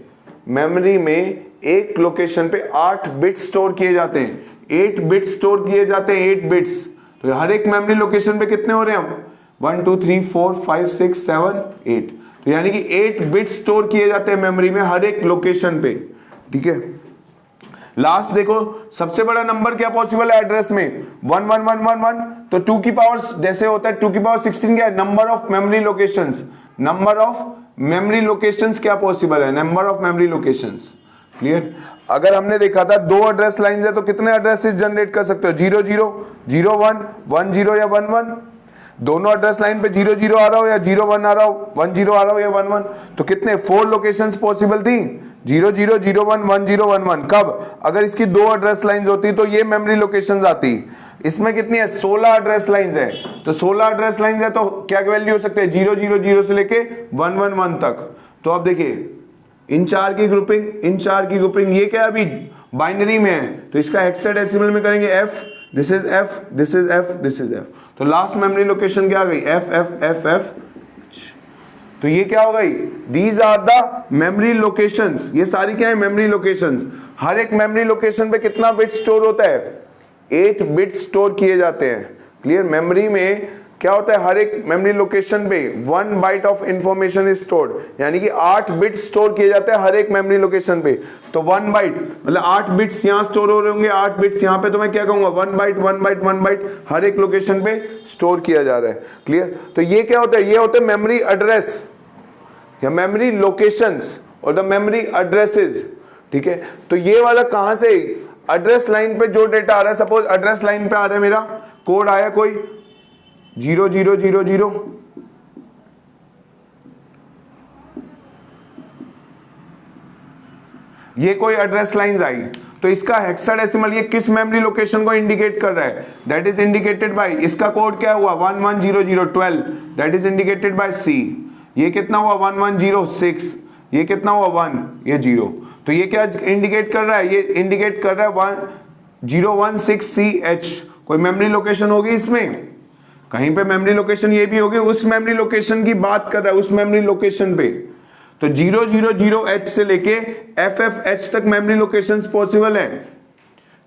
मेमोरी में एक लोकेशन पे 8 बिट स्टोर किए जाते हैं, 8 बिट स्टोर किए जाते हैं, 8 बिट्स। तो हर एक मेमोरी लोकेशन पे कितने हो रहे हैं 1 2 3 4 5 6 7 8, तो यानी कि 8 बिट स्टोर किए जाते हैं मेमोरी में हर एक लोकेशन पे। ठीक है, लास्ट देखो सबसे बड़ा नंबर क्या पॉसिबल है एड्रेस में 11111, तो 2 की पावर जैसे होता है 2 की पावर 16 क्या है number of memory locations. Number of memory locations क्या पॉसिबल है, number of memory locations. Clear? अगर हमने देखा था 2 एड्रेस लाइंस है तो कितने एड्रेसेस जनरेट कर सकते हो 00 01 10 या 11। दोनों एड्रेस लाइन पे 00 आ रहा हो या 01 आ रहा हो, 10 आ रहा हो या 11, तो कितने 4 लोकेशंस पॉसिबल थी 00 01 10 11। कब, अगर इसकी 2 एड्रेस लाइंस होती तो ये मेमोरी लोकेशंस आती। इसमें कितनी है 16 एड्रेस लाइंस है, तो 16 एड्रेस लाइंस है तो क्या वैल्यू हो सकते हैं 000 से लेके 111 तक। तो अब देखिए इन 4 की ग्रुपिंग, इन 4 की ग्रुपिंग, ये क्या अभी बाइनरी में है तो इसका हेक्साडेसिमल में करेंगे F, this is F, this is F, this is F. तो लास्ट मेमोरी लोकेशन क्या आ गई? F F F F. तो ये क्या हो गई? These are the memory locations. ये सारी क्या है? Memory locations. हर एक मेमोरी लोकेशन पे कितना बिट स्टोर होता है? 8 बिट स्टोर किए जाते हैं। क्लियर? मेमोरी में क्या होता है? हर एक मेमोरी लोकेशन पे 1 byte of information is stored, यानी कि 8 बिट स्टोर किए जाते हैं हर एक मेमोरी लोकेशन पे। तो 1 बाइट मतलब 8 बिट्स यहां स्टोर हो रहे होंगे, 8 बिट्स यहां पे। तो मैं क्या कहूंगा? 1 बाइट 1 बाइट 1 बाइट हर एक लोकेशन पे स्टोर किया जा रहा है। क्लियर? तो ये क्या होता है? ये होता है मेमोरी एड्रेस या मेमोरी लोकेशंस और द मेमोरी एड्रेसेस। ठीक है? तो ये वाला कहां से? एड्रेस लाइन पे जो डेटा आ रहा है, सपोज एड्रेस लाइन पे आ रहा है मेरा कोड आया कोई 0000, ये कोई एड्रेस लाइंस आई, तो इसका हेक्साडेसिमल ये किस मेमोरी लोकेशन को इंडिकेट कर रहा है? दैट इज इंडिकेटेड बाय, इसका कोड क्या हुआ? 110012, दैट इज इंडिकेटेड बाय सी। ये कितना हुआ? 1106। ये कितना हुआ? 1, ये 0। तो ये क्या इंडिकेट कर रहा है? ये इंडिकेट कर रहा है 1016CH। कोई मेमोरी लोकेशन होगी इसमें? कहीं पे मेमोरी लोकेशन ये भी होगी, उस मेमोरी लोकेशन की बात कर रहा है, उस मेमोरी लोकेशन पे। तो 000H से लेके FFH तक मेमोरी लोकेशंस पॉसिबल है।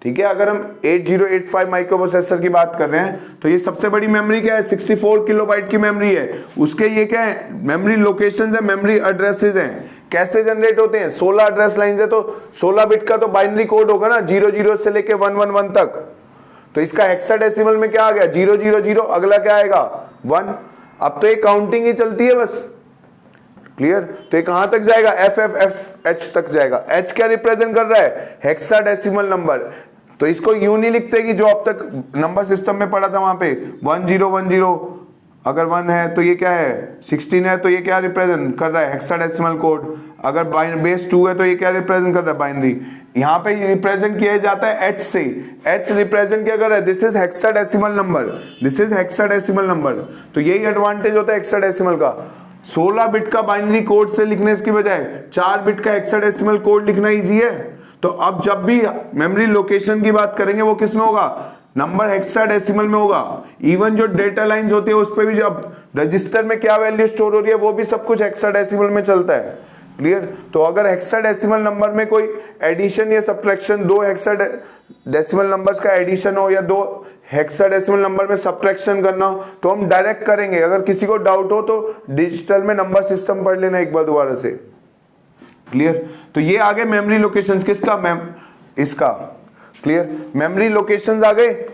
ठीक है? अगर हम 8085 माइक्रो प्रोसेसर की बात कर रहे हैं तो ये सबसे बड़ी मेमोरी क्या है? 64 किलोबाइट की मेमोरी है। उसके ये क्या है? मेमोरी लोकेशंस है, मेमोरी एड्रेसेस हैं। कैसे जनरेट होते हैं? 16 एड्रेस लाइंस है, तो 16 बिट का तो बाइनरी कोड होगा ना, 00 से लेके 111 तक। तो इसका हेक्साडेसिमल में क्या आ गया? 000, अगला क्या आएगा? 1। अब तो ये काउंटिंग ही चलती है बस। क्लियर? तो ये कहां तक जाएगा? FFFH तक जाएगा। H क्या रिप्रेजेंट कर रहा है? Hexadecimal number. तो इसको यूं नहीं लिखते कि जो अब तक नंबर सिस्टम में पढ़ा था वहां पे 1010, अगर 1 है तो ये क्या है? 16 है तो ये क्या रिप्रेजेंट कर रहा है? Hexadecimal code. अगर बेस 2 है तो ये क्या रिप्रेजेंट कर रहा है? बाइनरी। यहाँ पे रिप्रेजेंट किया जाता है H से। H रिप्रेजेंट क्या कर रहा है? This is hexadecimal number, this is hexadecimal number. तो यही एडवांटेज होता है हेक्साडेसिमल का। 16 बिट का बाइनरी कोड से लिखने की बजाय 4 बिट का हेक्साडेसिमल कोड लिखना इजी है। तो अब जब भी मेमोरी लोकेशन की बात करेंगे वो किस में होगा? नंबर हेक्साडेसिमल में होगा। इवन जो डेटा लाइंस होती है उस पे भी जब रजिस्टर में क्या वैल्यू स्टोर हो रही है वो भी सब कुछ हेक्साडेसिमल में चलता है। क्लियर? तो अगर हेक्साडेसिमल नंबर में कोई एडिशन या सब्ट्रैक्शन, 2 हेक्साडेसिमल नंबर्स का एडिशन हो या 2 हेक्साडेसिमल नंबर में सब्ट्रैक्शन करना हो तो हम डायरेक्ट करेंगे। अगर किसी को डाउट हो तो डिजिटल में नंबर सिस्टम पढ़ लेना एक बार दोबारा से। क्लियर? तो ये आ गए मेमोरी लोकेशंस किसका? इसका। क्लियर? मेमोरी लोकेशंस आ गए।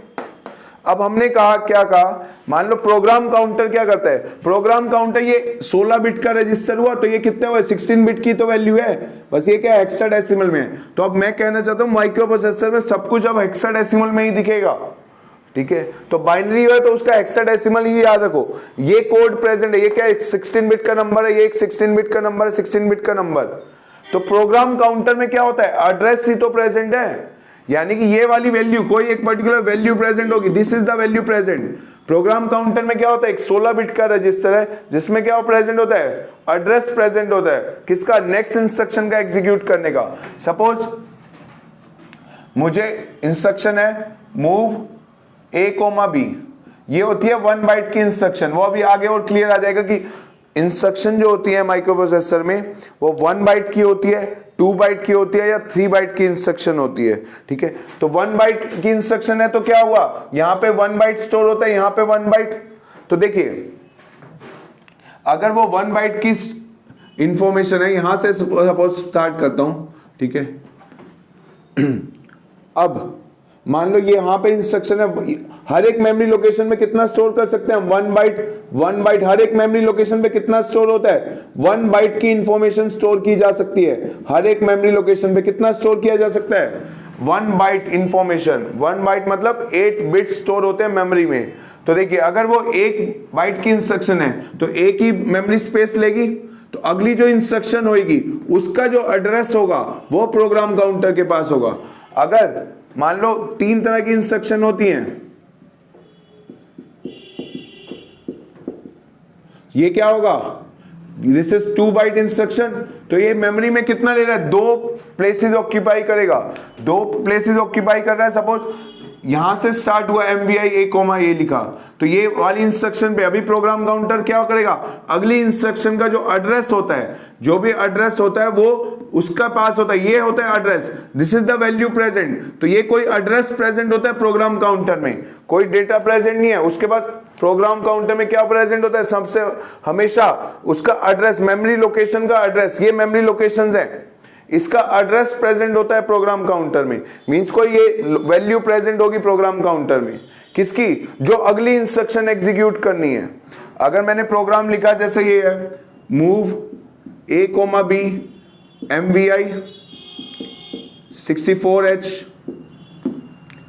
अब हमने कहा, क्या कहा? मान लो प्रोग्राम काउंटर क्या करता है? प्रोग्राम काउंटर ये 16 बिट का रजिस्टर हुआ तो ये कितना हुआ? 16 बिट की तो वैल्यू है, बस ये क्या है? हेक्साडेसिमल में है। तो अब मैं कहना चाहता हूं माइक्रो प्रोसेसर में सब कुछ अब हेक्साडेसिमल में ही दिखेगा। ठीक है? तो बाइनरी है तो उसका हेक्साडेसिमल ही याद रखो। ये कोड प्रेजेंट है, ये क्या है? 16 बिट का नंबर है, ये एक 16 बिट का नंबर है, 16 बिट का नंबर। तो प्रोग्राम काउंटर में क्या होता है? एड्रेस ही तो प्रेजेंट है, यानी कि ये वाली वैल्यू, कोई एक पर्टिकुलर वैल्यू प्रेजेंट होगी, this is the value present. Programme counter में क्या होता है? एक 16 बिट का रजिस्टर है जिसमें क्या प्रेजेंट होता है? एड्रेस प्रेजेंट होता है। किसका? नेक्स्ट इंस्ट्रक्शन का एग्जीक्यूट करने का। सपोज मुझे इंस्ट्रक्शन है मूव A, B, ये होती है 1 बाइट की इंस्ट्रक्शन। वो अभी आगे और क्लियर आ जाएगा कि इंस्ट्रक्शन जो होती है माइक्रो प्रोसेसर में वो 1 बाइट की होती है, 2 बाइट की होती है या 3 बाइट की इंस्ट्रक्शन होती है। ठीक है? तो 1 बाइट की इंस्ट्रक्शन है तो क्या हुआ? यहां पे 1 बाइट स्टोर होता है, यहां पे 1 बाइट। तो देखिए अगर वो 1 बाइट की इंफॉर्मेशन है, यहां से सपोज स्टार्ट करता हूं। ठीक है? अब मान लो ये यहां पे इंस्ट्रक्शन है, हर एक मेमोरी लोकेशन में कितना स्टोर कर सकते हैं हम? 1 बाइट हर एक मेमोरी लोकेशन पे कितना स्टोर होता है? 1 बाइट की इंफॉर्मेशन स्टोर की जा सकती है हर एक मेमोरी लोकेशन पे। कितना स्टोर किया जा सकता है? 1 बाइट इंफॉर्मेशन। 1 बाइट मतलब 8 बिट स्टोर होते हैं मेमोरी में। तो देखिए अगर वो 1 बाइट की इंस्ट्रक्शन है तो एक ही मेमोरी स्पेस लेगी, तो अगली जो इंस्ट्रक्शन होगी उसका जो एड्रेस होगा वो प्रोग्राम काउंटर के पास होगा। अगर मान लो 3 तरह की इंस्ट्रक्शन होती हैं, ये क्या होगा? दिस इज 2 बाइट इंस्ट्रक्शन, तो ये मेमोरी में कितना ले रहा है? 2 प्लेसेस ऑक्यूपाई करेगा। 2 प्लेसेस ऑक्यूपाई कर रहा है। सपोज यहां से स्टार्ट हुआ MVI A कोमा A लिखा, तो ये वाली इंस्ट्रक्शन पे अभी प्रोग्राम काउंटर क्या करेगा, अगली इंस्ट्रक्शन का जो एड्रेस होता है, जो भी एड्रेस होता है वो उसका पास होता है, ये होता है address, this is the value present. तो ये कोई एड्रेस प्रेजेंट होता है प्रोग्राम काउंटर में, कोई डेटा प्रेजेंट नहीं है, उसके पास प्रोग्राम काउंटर में क्या प्रेजेंट होता है, सबसे हमेशा उसका एड्रेस, मेमोरी लोकेशन का एड्रेस, ये मेमोरी लोकेशंस है, इसका एड्रेस प्रेजेंट होता है प्रोग्राम काउंटर में। मींस कोई ये वैल्यू प्रेजेंट होगी प्रोग्राम काउंटर में, किसकी, जो अगली इंस्ट्रक्शन एग्जीक्यूट करनी है। अगर मैंने प्रोग्राम लिखा जैसे ये है, move A, B MVI 64H,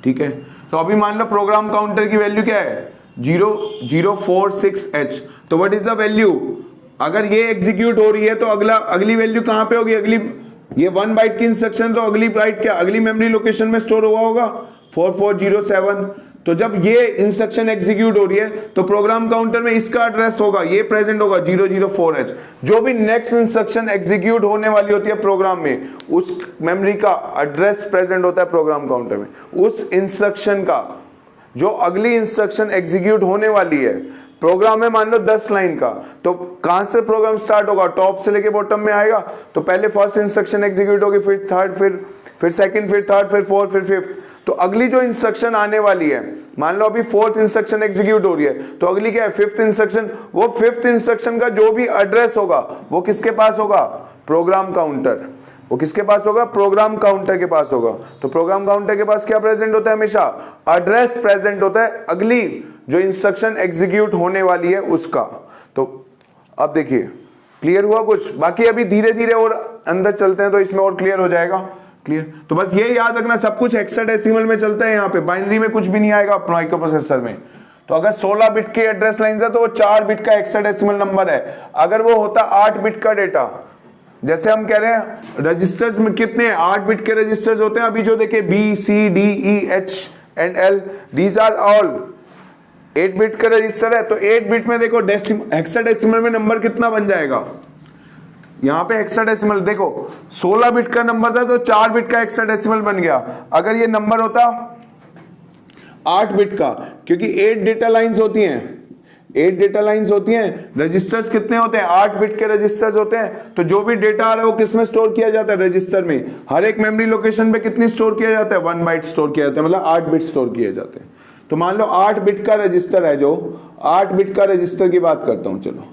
ठीक है, तो अभी मान लो प्रोग्राम काउंटर की वैल्यू क्या है, 0046H, तो व्हाट इज द वैल्यू, अगर ये एग्जीक्यूट हो रही है तो अगली वैल्यू कहां पे होगी, अगली ये 1 बाइट की इंस्ट्रक्शन, तो अगली बाइट क्या अगली मेमोरी लोकेशन में स्टोर हुआ होगा 4407। तो जब ये इंस्ट्रक्शन एग्जीक्यूट हो रही है तो प्रोग्राम काउंटर में इसका एड्रेस होगा, ये प्रेजेंट होगा 004H। जो भी नेक्स्ट इंस्ट्रक्शन एग्जीक्यूट होने वाली होती है प्रोग्राम में, उस मेमोरी का एड्रेस प्रेजेंट होता है प्रोग्राम काउंटर में, उस इंस्ट्रक्शन का जो अगली इंस्ट्रक्शन एग्जीक्यूट होने वाली है। प्रोग्राम में मान लो 10 लाइन का, तो कहां से प्रोग्राम स्टार्ट होगा, टॉप से लेके बॉटम में आएगा, तो पहले फर्स्ट इंस्ट्रक्शन एग्जीक्यूट होगी, फिर थर्ड, फिर सेकंड, फिर थर्ड, फिर फोर्थ, फिर फिफ्थ। तो अगली जो इंस्ट्रक्शन आने वाली है, मान लो अभी फोर्थ इंस्ट्रक्शन एग्जीक्यूट हो रही है, तो अगली क्या है, फिफ्थ इंस्ट्रक्शन। वो फिफ्थ इंस्ट्रक्शन का जो भी एड्रेस होगा वो किसके पास होगा, प्रोग्राम काउंटर। वो किसके पास होगा, प्रोग्राम काउंटर के पास होगा। तो प्रोग्राम काउंटर के पास क्या प्रेजेंट होता है, हमेशा एड्रेस प्रेजेंट होता है अगली जो इंस्ट्रक्शन एग्जीक्यूट होने वाली है उसका। तो अब देखिए क्लियर हुआ कुछ, बाकी अभी धीरे धीरे और अंदर चलते हैं तो इसमें और क्लियर हो जाएगा। क्लियर, तो बस ये याद रखना सब कुछ हेक्साडेसिमल में चलता है, यहाँ पे बाइनरी में कुछ भी नहीं आएगा माइक्रो प्रोसेसर में। तो अगर 16 बिट के एड्रेस लाइन है तो वो 4 बिट का हेक्साडेसिमल नंबर है। अगर वो होता 8 बिट का डेटा, जैसे हम कह रहे हैं रजिस्टर्स में कितने 8 बिट के रजिस्टर्स होते हैं, अभी जो देखे BCDEH and L, these are all 8 bit का रजिस्टर है। तो 8 बिट में देखो हेक्साडेसिमल में नंबर कितना बन जाएगा, यहां पे हेक्साडेसिमल देखो 16 बिट का नंबर था तो 4 बिट का हेक्साडेसिमल बन गया। अगर ये नंबर होता 8 बिट का, क्योंकि 8 डेटा लाइंस होती हैं, 8 डेटा लाइंस होती हैं, रजिस्टर्स कितने होते हैं, 8 बिट के रजिस्टर्स होते हैं। तो जो भी डेटा आ रहा है वो किस में स्टोर किया जाता है, रजिस्टर में। हर एक मेमोरी लोकेशन पे कितनी स्टोर किया जाता है, 1 बाइट स्टोर किया जाता है, मतलब 8 बिट स्टोर किए जाते हैं। तो मान लो 8 बिट का रजिस्टर है, जो 8 बिट का रजिस्टर की बात करता हूं, चलो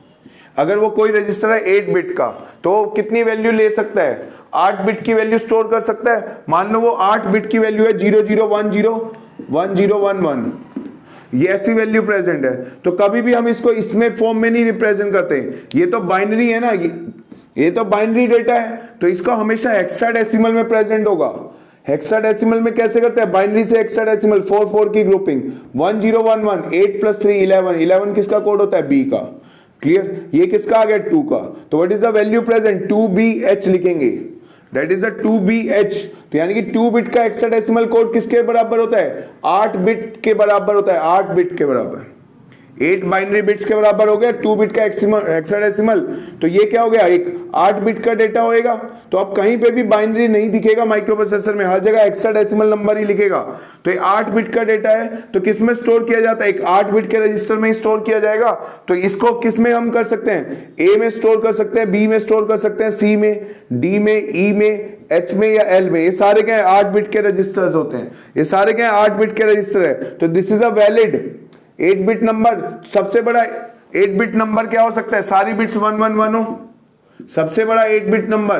अगर वो कोई रजिस्टर है 8 बिट का, तो कितनी वैल्यू ले सकता है, 8 बिट की वैल्यू स्टोर कर सकता है। मान लो वो 8 बिट की वैल्यू है 00101011, ये ऐसी वैल्यू प्रेजेंट है। तो कभी भी हम इसको इसमें फॉर्म में नहीं रिप्रेजेंट करते, ये तो बाइनरी है ना, ये तो बाइनरी डेटा है, तो इसका हमेशा हेक्साडेसिमल में प्रेजेंट होगा। हेक्साडेसिमल में कैसे करते हैं, बाइनरी से हेक्साडेसिमल 4 की ग्रुपिंग, 1011, 8 + 3 11, 11 किसका कोड होता है, B का। क्लियर, ये किसका आ गया, 2 का। तो what is the value present, 2BH लिखेंगे, दैट इज द 2BH। तो यानी कि 2 बिट का हेक्साडेसिमल कोड किसके बराबर होता है, 8 बिट के बराबर होता है, 8 बिट के बराबर, 8 बाइनरी बिट्स के बराबर हो गया 2 बिट का हेक्साडेसिमल। तो ये क्या हो गया, एक 8 बिट का डेटा होएगा। तो अब कहीं पे भी बाइनरी नहीं दिखेगा माइक्रो प्रोसेसर में, हर जगह हेक्साडेसिमल नंबर ही लिखेगा। तो ये 8 बिट का डेटा है, तो किस में स्टोर किया जाता है, एक 8 बिट के रजिस्टर में ही स्टोर किया जाएगा। तो इसको किस में हम कर सकते हैं, A में स्टोर कर सकते हैं, B में स्टोर कर सकते हैं, C में, D में, E में, H में या L में। ये सारे क्या है, 8 बिट के रजिस्टर्स होते हैं, ये सारे क्या है, 8 बिट के रजिस्टर है। तो this is a valid 8 bit number. सबसे बड़ा 8 बिट नंबर क्या हो सकता है, सारी बिट्स 111 हो, सबसे बड़ा 8 बिट नंबर।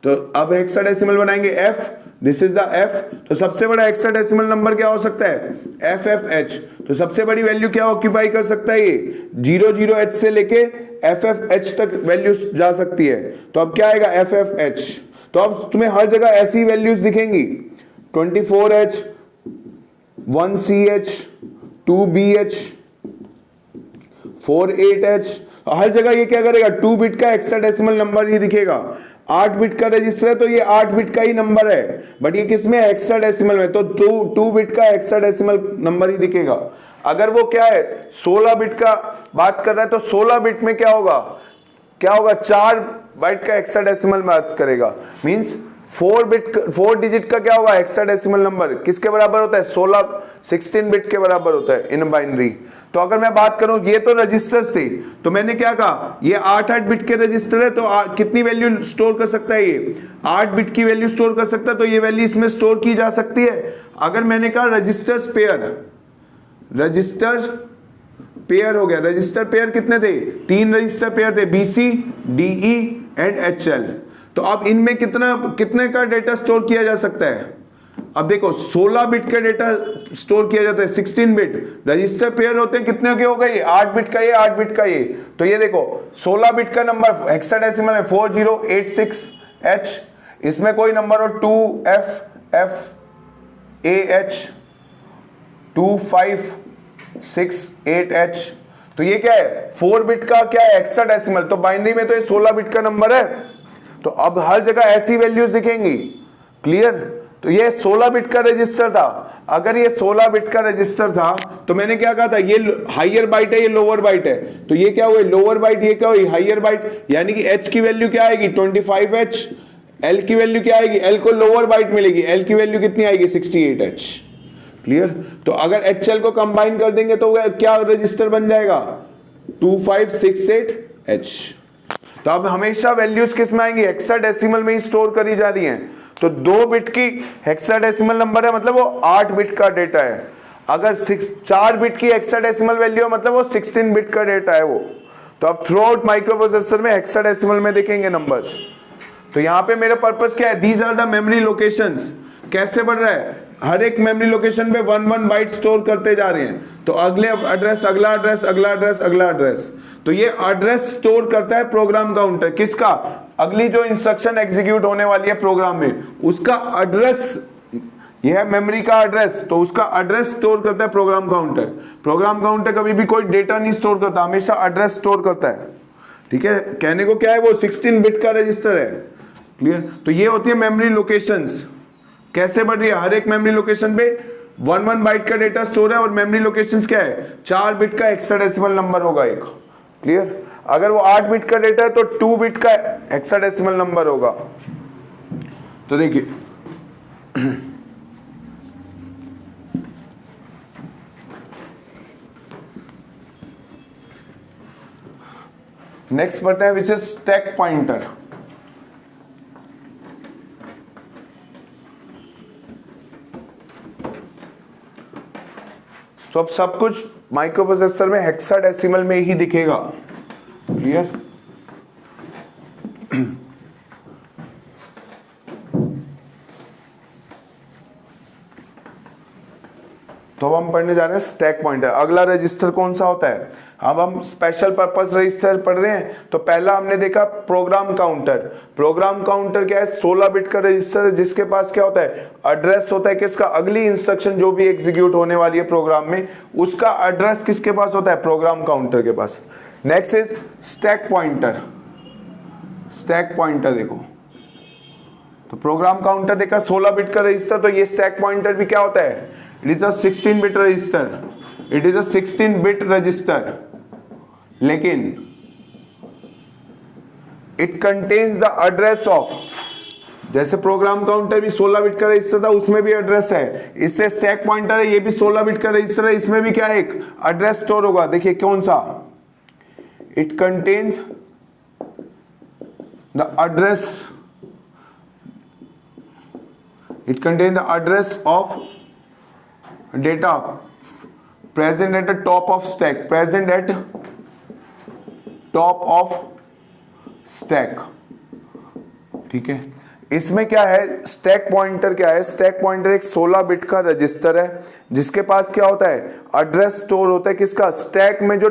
तो अब हेक्साडेसिमल बनाएंगे F, this is the F। तो सबसे बड़ा हेक्साडेसिमल नंबर क्या हो सकता है, FFH। तो सबसे बड़ी वैल्यू क्या ऑक्यूपाई कर सकता है, ये 00H से लेके FFH तक वैल्यू जा सकती है। तो अब क्या आएगा, FFH। तो अब तुम्हें हर जगह ऐसी वैल्यूज दिखेंगी, 24H, 1CH, 2BH, 48H। हर जगह ये क्या करेगा, 2 बिट का हेक्साडेसिमल नंबर ही दिखेगा। 8 बिट का रजिस्टर है तो ये 8 बिट का ही नंबर है, बट ये किसमें, हेक्साडेसिमल में, तो 2 बिट का हेक्साडेसिमल नंबर ही दिखेगा। अगर वो क्या है 16 बिट का बात कर रहा है तो 16 बिट में क्या होगा, 4 बाइट का हेक्साडेसिमल बात करेगा, मींस 4 डिजिट का क्या होगा हेक्साडेसिमल नंबर, किसके बराबर होता है 16 बिट के बराबर होता है इन बाइनरी। तो अगर मैं बात करूं, ये तो रजिस्टर्स थे, तो मैंने क्या कहा, ये 8 बिट के रजिस्टर है, तो कितनी वैल्यू स्टोर कर सकता है, ये 8 बिट की वैल्यू स्टोर कर सकता है, तो ये वैल्यू इसमें स्टोर की जा सकती है। अगर मैंने कहा रजिस्टर्स पेयर, रजिस्टर पेयर हो गया, रजिस्टर पेयर कितने थे, 3 रजिस्टर पेयर थे, BC, DE एंड HL। तो अब इनमें कितने का डेटा स्टोर किया जा सकता है, अब देखो 16 बिट का डेटा स्टोर किया जाता है, 16 बिट रजिस्टर पेयर होते हैं, कितने के हो गए, 8 बिट का ये, 8 बिट का ये। तो ये देखो 16 बिट का नंबर हेक्साडेसिमल है 4086H, इसमें कोई नंबर हो 2FFAH 2568H, तो ये क्या है 4 बिट का क्या है हेक्साडेसिमल, तो बाइनरी में तो ये 16 बिट का नंबर है। तो अब हर जगह ऐसी वैल्यूज दिखेंगी, क्लियर। तो ये 16 बिट का रजिस्टर था, अगर ये 16 बिट का रजिस्टर था तो मैंने क्या कहा था, ये हायर बाइट है, ये लोअर बाइट है, तो ये क्या हुई लोअर बाइट, ये क्या हुई हायर बाइट, यानी कि H की वैल्यू क्या आएगी 25H, L की वैल्यू क्या आएगी, L को लोअर बाइट मिलेगी, L की वैल्यू कितनी आएगी 68H, क्लियर। तो अगर HL को कंबाइन कर देंगे तो क्या रजिस्टर बन जाएगा 2568H। तो अब हमेशा वैल्यूज किस में आएंगी, हेक्साडेसिमल में ही स्टोर करी जा रही हैं। तो 2 बिट की हेक्साडेसिमल नंबर है, मतलब वो 8 बिट का डेटा है। अगर 4 बिट की हेक्साडेसिमल वैल्यू है, मतलब वो 16 बिट का डेटा है वो। तो अब थ्रू आउट माइक्रोप्रोसेसर में हेक्साडेसिमल में देखेंगे नंबर्स। तो यहाँ पे मेरा पर्पस क्या है, these are the memory locations. कैसे बढ़ रहा है, हर एक मेमोरी लोकेशन पे 1 बाइट स्टोर करते जा रहे हैं। तो अगले एड्रेस, अगला एड्रेस, अगला एड्रेस, अगला एड्रेस। तो ये एड्रेस स्टोर करता है प्रोग्राम काउंटर, किसका, अगली जो इंस्ट्रक्शन एग्जीक्यूट होने वाली है प्रोग्राम में, उसका एड्रेस, यह है मेमोरी का एड्रेस, तो उसका एड्रेस स्टोर करता है प्रोग्राम काउंटर। प्रोग्राम काउंटर कभी भी कोई डेटा नहीं स्टोर करता, हमेशा एड्रेस स्टोर करता है, ठीक है। कहने को क्या है, वो 16 बिट का रजिस्टर है, क्लियर। तो ये होती है मेमोरी लोकेशंस। कैसे बढ़ रही है, हर एक मेमोरी लोकेशन पे 1 बाइट का डेटा स्टोर है, और मेमोरी लोकेशंस क्या है 4 बिट का हेक्साडेसिमल नंबर होगा एक, क्लियर। अगर वो 8 बिट का डेटा है तो 2 बिट का हेक्साडेसिमल नंबर होगा। तो देखिए नेक्स्ट बढ़ते हैं, विच इज स्टैक पॉइंटर। तो अब सब कुछ माइक्रोप्रोसेसर में हेक्साडेसिमल में ही दिखेगा, क्लियर। तो अब हम पढ़ने जा रहे हैं स्टैक पॉइंटर। अगला रजिस्टर कौन सा होता है, अब हम स्पेशल पर्पस रजिस्टर पढ़ रहे हैं। तो पहला हमने देखा प्रोग्राम काउंटर। प्रोग्राम काउंटर क्या है, 16 बिट का रजिस्टर है, जिसके पास क्या होता है एड्रेस होता है, किसका, अगली इंस्ट्रक्शन जो भी एग्जीक्यूट होने वाली है प्रोग्राम में, उसका एड्रेस किसके पास होता है, प्रोग्राम काउंटर के पास। Next is stack pointer. Stack pointer देखो, तो प्रोग्राम काउंटर देखा 16 बिट का रजिस्टर, तो ये स्टैक पॉइंटर भी क्या होता है, it is a 16 bit register, it is a 16 bit register, लेकिन it contains the address of, जैसे प्रोग्राम काउंटर भी 16 बिट का रजिस्टर था, उसमें भी एड्रेस है, इससे स्टैक पॉइंटर है, ये भी 16 बिट का रजिस्टर है, इसमें भी क्या है एक एड्रेस स्टोर होगा। देखिए कौन सा, it contains the address, it contains the address of data present at the top of stack, present at top of stack, ठीक है। इसमें क्या है, स्टैक पॉइंटर क्या है, स्टैक पॉइंटर एक 16 बिट का रजिस्टर है, जिसके पास क्या होता है एड्रेस स्टोर होता है, किसका, स्टैक में जो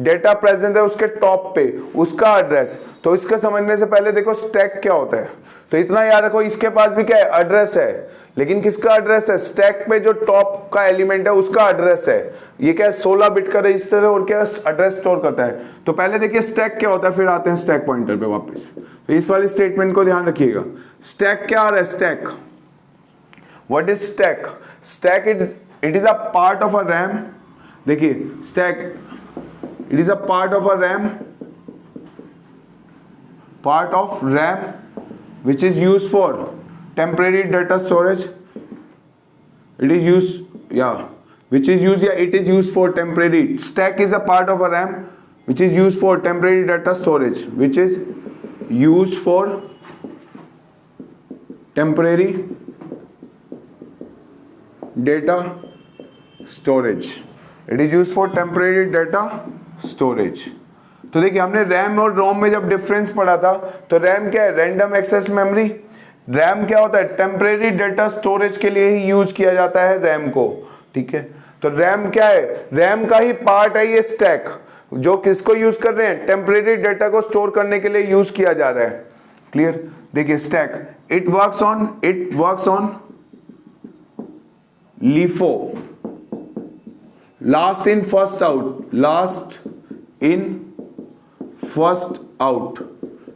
डेटा प्रेजेंट है उसके टॉप पे उसका एड्रेस। तो इसके समझने से पहले देखो स्टैक क्या होता है, तो इतना याद रखो, इसके पास भी क्या है एड्रेस है, लेकिन किसका एड्रेस है, स्टैक पे जो टॉप का एलिमेंट है उसका एड्रेस है। ये क्या है 16 बिट का रजिस्टर है, और क्या एड्रेस स्टोर करता है। तो पहले देखिए स्टैक क्या होता है, फिर आते हैं स्टैक पॉइंटर पे वापस। तो इस वाली स्टेटमेंट को ध्यान रखिएगा। स्टैक क्या आ रहा है, stack, what is stack, stack it is a part of a RAM. देखिए stack it is a part of a RAM, part of RAM which is used for temporary data storage. It is used, yeah, which is used, yeah, it is used for temporary. Stack is a part of a RAM which is used for temporary data storage, which is used for temporary data storage. It is used for temporary data storage. तो देखिए हमने RAM और रोम में जब difference पढ़ा था, तो RAM क्या है? Random access memory. रैम क्या होता है? टेम्परेरी डेटा स्टोरेज के लिए ही यूज किया जाता है रैम को, ठीक है। तो रैम क्या है? रैम का ही पार्ट है ये स्टैक, जो किसको यूज कर रहे हैं? टेम्परेरी डेटा को स्टोर करने के लिए यूज किया जा रहा है। क्लियर? देखिए stack, it works on LIFO, last in first out.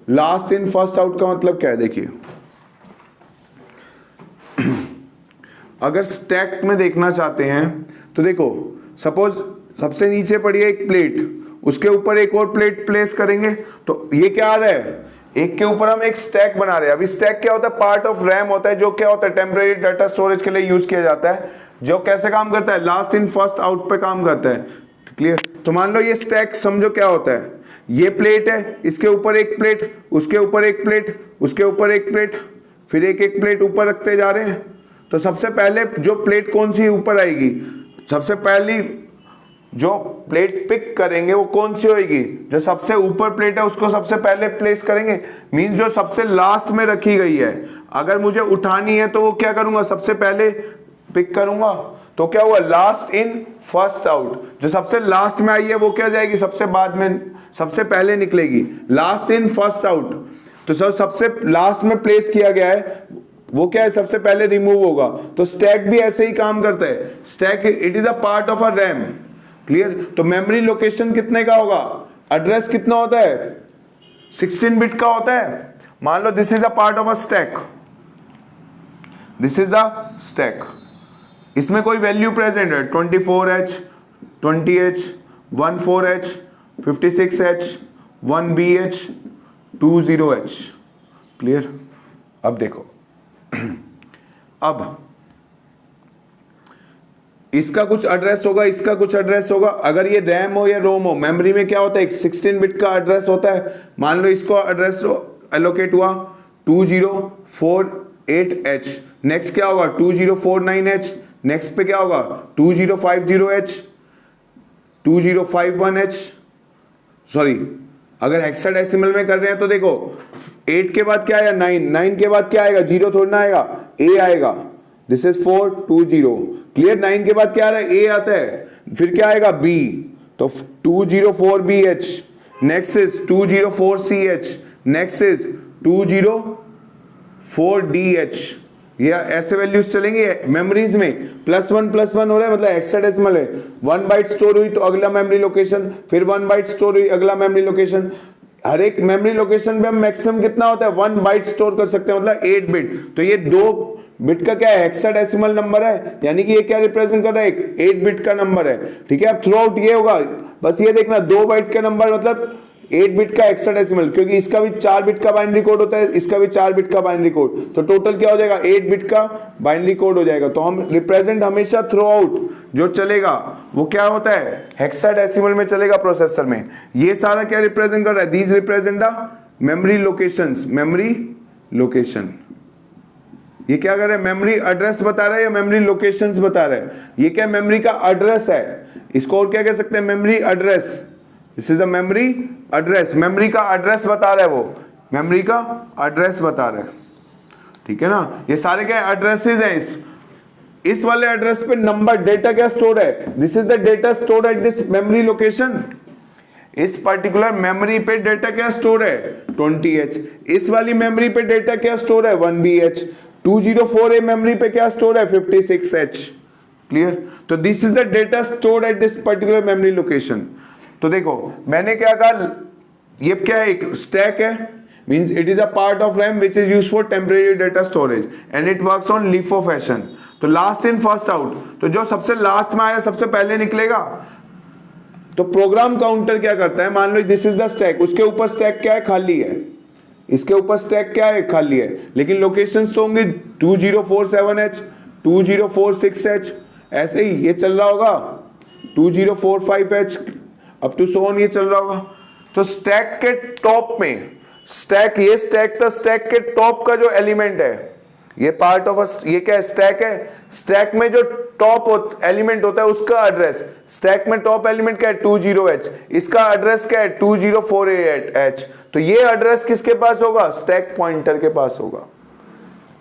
Last in first out का मतलब क्या है? देखिए अगर स्टैक में देखना चाहते हैं तो देखो, सपोज सबसे नीचे पड़ी है एक प्लेट, उसके ऊपर एक और प्लेट प्लेस करेंगे, तो ये क्या आ रहा है? एक के ऊपर हम एक स्टैक बना रहे हैं। अभी स्टैक क्या होता है? पार्ट ऑफ रैम होता है, जो क्या होता है? टेम्परेरी डाटा स्टोरेज के लिए यूज किया जाता है, जो कैसे काम करता है? लास्ट इन फर्स्ट आउट पे काम करता है। क्लियर? तो मान लो ये स्टैक समझो क्या होता है, ये प्लेट है, इसके ऊपर एक प्लेट, उसके ऊपर एक प्लेट, उसके ऊपर एक प्लेट, फिर एक एक प्लेट ऊपर रखते जा रहे हैं। तो सबसे पहले जो प्लेट कौन सी ऊपर आएगी? सबसे पहली जो प्लेट पिक करेंगे वो कौन सी होगी? जो सबसे ऊपर प्लेट है उसको सबसे पहले प्लेस करेंगे, मींस जो सबसे लास्ट में रखी गई है। अगर मुझे उठानी है तो वो क्या करूंगा? सबसे पहले पिक करूंगा। तो क्या हुआ? Last in first out. जो सबसे लास्ट में आई है वो क्या जाएगी? सबसे बाद में, सबसे पहले निकलेगी। लास्ट इन फर्स्ट आउट, तो सबसे लास्ट में प्लेस किया गया है वो क्या है? सबसे पहले रिमूव होगा। तो स्टैक भी ऐसे ही काम करता है। Stack it is a part of a RAM. Clear? तो मेमोरी लोकेशन कितने का होगा? एड्रेस कितना होता है? 16 बिट का होता है। मान लो this is a part of a stack, this is the stack, इसमें कोई वैल्यू प्रेजेंट है, 24H, 20H, 14H, 56H, 1BH, 20H। Clear? अब देखो अब इसका कुछ एड्रेस होगा, इसका कुछ एड्रेस होगा। अगर ये रैम हो या रोम हो, मेमोरी में क्या होता है? 16 बिट का एड्रेस होता है। मान लो इसको एड्रेस एलोकेट हुआ 2048H, नेक्स्ट क्या होगा? 2049H, नेक्स्ट पे क्या होगा? 2050H, 2051H। सॉरी, अगर हेक्साडेसिमल में कर रहे हैं तो देखो 8 के बाद क्या आया? 9 के बाद क्या आएगा? 0 थोड़ा ना आएगा, A आएगा। This is 420। क्लियर? 9 के बाद क्या आ रहा है? A आता है। फिर क्या आएगा? B, तो 204BH, next is 204CH, next is 204DH। ये ऐसे वैल्यूज चलेंगे मेमोरीज में। +1 हो रहा है मतलब हेक्साडेसिमल है। 1 बाइट स्टोर हुई तो अगला मेमोरी लोकेशन, फिर 1 बाइट स्टोर हुई अगला मेमोरी लोकेशन। हर एक मेमोरी लोकेशन पे हम मैक्सिमम कितना होता है? 1 बाइट स्टोर कर सकते हैं, मतलब 8 बिट। तो ये 2 बिट का क्या है? हेक्साडेसिमल नंबर है, यानी कि ये क्या रिप्रेजेंट कर रहा है? 8 बिट का नंबर है। ठीक है? अब थ्रू आउट ये होगा, बस ये देखना 2 बाइट का नंबर मतलब 8 बिट का हेक्साडेसिमल, क्योंकि इसका भी 4 बिट का बाइनरी कोड होता है, इसका भी 4 बिट का बाइनरी कोड, तो टोटल क्या हो जाएगा? 8 बिट का बाइनरी कोड हो जाएगा। तो हम रिप्रेजेंट हमेशा थ्रू आउट जो चलेगा वो क्या होता है? हेक्साडेसिमल में चलेगा प्रोसेसर में। ये सारा क्या रिप्रेजेंट कर रहा है? These represent the memory locations. Memory location ये क्या कर रहा है? मेमोरी एड्रेस बता रहा है या मेमोरी लोकेशंस बता रहा है? ये क्या मेमोरी का एड्रेस है, इसको और क्या कह सकते हैं? Memory address. This is the memory address. Memory का एड्रेस बता रहा है, वो मेमोरी का एड्रेस बता रहा है। ठीक है ना? ये सारे क्या एड्रेसेस हैं। इस वाले एड्रेस पे नंबर डेटा क्या स्टोर है? This is the data stored at this memory location. इस पर्टिकुलर मेमोरी पे डेटा क्या स्टोर है? 20H। इस वाली मेमोरी पे डेटा क्या स्टोर है? 1BH। 204A मेमोरी पे क्या स्टोर है? 56H। क्लियर? तो this is the data stored at this particular memory location. तो देखो मैंने क्या कहा, ये क्या है? एक स्टैक है, means it is a part of RAM which is used for temporary data storage and it works on LIFO fashion. तो लास्ट इन फर्स्ट आउट, तो जो सबसे लास्ट में आया सबसे पहले निकलेगा। तो प्रोग्राम काउंटर क्या करता है? मान लो दिस इज द स्टैक, उसके ऊपर स्टैक क्या है? खाली है। इसके ऊपर स्टैक क्या है, खाली है, लेकिन लोकेशंस तो होंगे 2047H, 2046H, ऐसे ही ये चल रहा होगा 2045H up to so on, ये चल रहा होगा। तो स्टैक के टॉप में, स्टैक, ये स्टैक था, स्टैक के टॉप का जो एलिमेंट है, ये पार्ट ऑफ ये क्या है, स्टैक है। स्टैक में जो टॉप एलिमेंट होता है उसका एड्रेस, स्टैक में टॉप एलिमेंट क्या है 20H, इसका एड्रेस क्या है 2048H। तो ये एड्रेस किसके पास होगा, स्टैक पॉइंटर के पास होगा।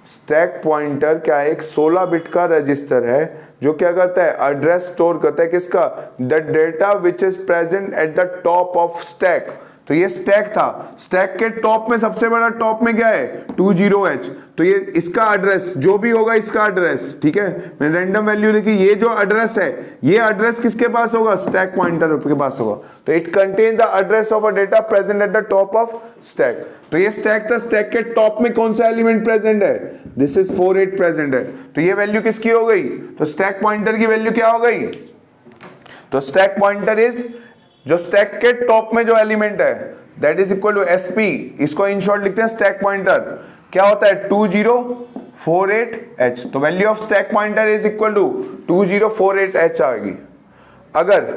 स्टैक पॉइंटर क्या है, एक 16 बिट का रजिस्टर है जो क्या करता है, एड्रेस स्टोर करता है, किसका, the data which is present at the top of stack. तो ये स्टैक था, स्टैक के टॉप में सबसे बड़ा टॉप में क्या है 20H, तो ये इसका एड्रेस जो भी होगा, इसका एड्रेस, ठीक है, मैंने रैंडम वैल्यू लिखी, ये जो एड्रेस है, ये एड्रेस किसके पास होगा, स्टैक पॉइंटर के पास होगा। तो it contain the address of a data present at the top of stack. तो ये स्टैक था, स्टैक के टॉप में कौन सा एलिमेंट प्रेजेंट है, दिस इज 48 प्रेजेंट है। तो ये वैल्यू किसकी हो गई, तो स्टैक पॉइंटर की वैल्यू क्या हो गई, तो स्टैक पॉइंटर इज, जो स्टैक के टॉप में जो एलिमेंट है that is equal to SP, इसको इन शॉर्ट लिखते हैं स्टैक पॉइंटर, क्या होता है 2048H। तो value of stack pointer is equal to 2048H आएगी। अगर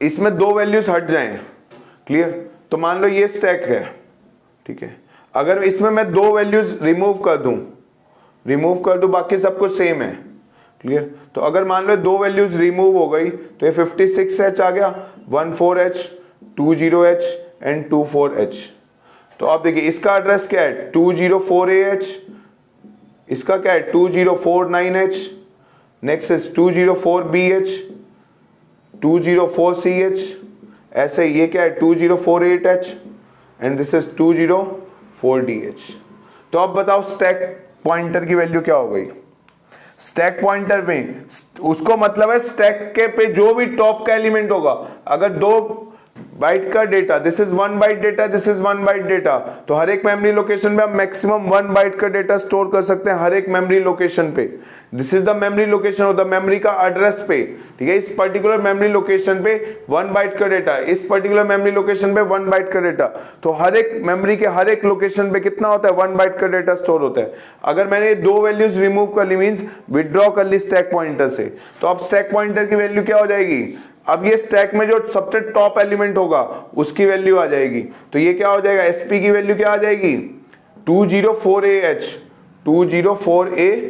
इसमें दो वैल्यूज हट जाएं, क्लियर, तो मान लो ये स्टैक है, ठीक है, अगर इसमें मैं दो वैल्यूज रिमूव कर दूं बाकी सब कुछ सेम है, क्लियर। तो अगर मान लो दो वैल्यूज रिमूव हो गई तो ये 56H आ गया, 14H, 20H एंड 24H। तो आप देखिए इसका एड्रेस क्या है 204AH, इसका क्या है 2049H, next is 204BH, 204CH, ऐसे ये क्या है 2048H and this is 204DH। तो अब बताओ स्टैक पॉइंटर की वैल्यू क्या हो गई, स्टैक पॉइंटर में उसको मतलब है स्टैक के पे जो भी टॉप का एलिमेंट होगा, अगर 2 बाइट का data, this is 1 byte data, this is 1 byte data, तो हर एक मेमोरी लोकेशन में आप मैक्सिमम 1 बाइट का डेटा स्टोर कर सकते हैं हर एक मेमोरी लोकेशन पे। This is the memory location of the memory का एड्रेस पे, ठीक है, इस पर्टिकुलर मेमोरी लोकेशन पे 1 बाइट का डेटा, इस पर्टिकुलर मेमोरी लोकेशन पे 1 बाइट का डेटा। तो हर एक मेमोरी के हर एक लोकेशन पे कितना होता है 1 बाइट का डेटा स्टोर होता है। अगर मैंने दो वैल्यूज रिमूव कर ली, मींस विड्रॉ कर ली स्टैक पॉइंटर से, तो अब स्टैक पॉइंटर की वैल्यू क्या हो जाएगी, अब ये स्टैक में जो सबसे टॉप एलिमेंट होगा उसकी वैल्यू आ जाएगी। तो ये क्या हो जाएगा, एसपी की वैल्यू क्या आ जाएगी 204AH, 204AH,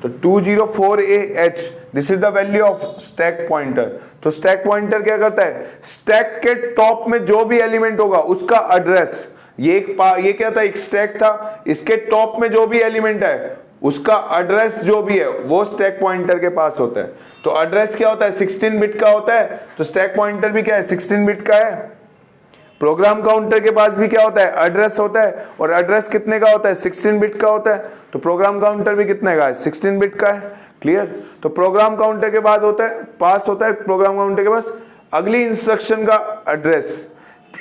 तो 204AH this is the value of stack pointer. तो स्टैक पॉइंटर क्या करता है, स्टैक के टॉप में जो भी एलिमेंट होगा उसका एड्रेस, ये क्या था, एक स्टैक था, इसके टॉप में जो भी एलिमेंट है उसका एड्रेस जो भी है वो स्टैक पॉइंटर के पास होता है। तो एड्रेस क्या होता है 16 बिट का होता है, तो स्टैक पॉइंटर भी क्या है 16 बिट का है। प्रोग्राम काउंटर के पास भी क्या होता है, एड्रेस होता है, और एड्रेस कितने का होता है 16 बिट का होता है। तो प्रोग्राम काउंटर भी कितने का है 16 बिट का है, क्लियर। तो प्रोग्राम काउंटर के बाद होता है, पास होता है प्रोग्राम काउंटर के पास अगली इंस्ट्रक्शन का एड्रेस।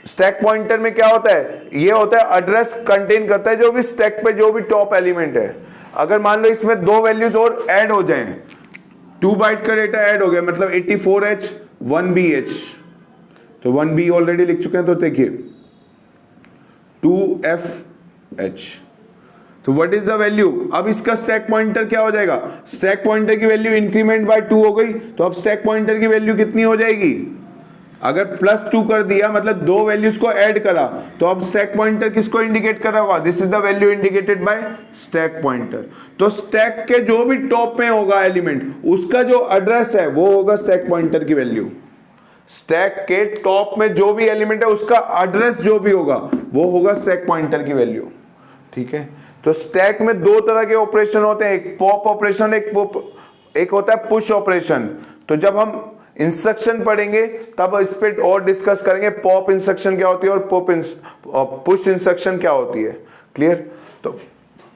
स्टैक पॉइंटर में क्या होता है, ये होता है एड्रेस कंटेन करता है जो भी स्टैक पे जो भी टॉप एलिमेंट है। अगर मान लो इसमें दो वैल्यूज और ऐड हो जाएं, 2 बाइट का डेटा ऐड हो गया, मतलब 84H 1BH, तो 1B ऑलरेडी लिख चुके हैं, तो देखिए 2FH, तो व्हाट इज द वैल्यू, अब इसका स्टैक पॉइंटर क्या हो जाएगा, स्टैक पॉइंटर की वैल्यू इंक्रीमेंट बाय 2 हो गई, तो अब स्टैक पॉइंटर की वैल्यू कितनी हो जाएगी, अगर +2 कर दिया मतलब दो वैल्यूज को ऐड करा, तो अब स्टैक पॉइंटर किसको इंडिकेट कर रहा होगा, this is the value indicated by stack pointer. तो स्टैक के जो भी टॉप में होगा एलिमेंट उसका जो एड्रेस है वो होगा स्टैक पॉइंटर की वैल्यू। स्टैक के टॉप में जो भी एलिमेंट है उसका एड्रेस जो भी होगा वो होगा स्टैक पॉइंटर की वैल्यू, ठीक है। तो स्टैक में दो तरह के ऑपरेशन होते हैं, एक पॉप ऑपरेशन, एक होता है पुश ऑपरेशन। तो जब हम इंस्ट्रक्शन पढ़ेंगे तब इस पे और डिस्कस करेंगे पॉप इंस्ट्रक्शन क्या होती है और पुश इंस्ट्रक्शन क्या होती है, क्लियर। तो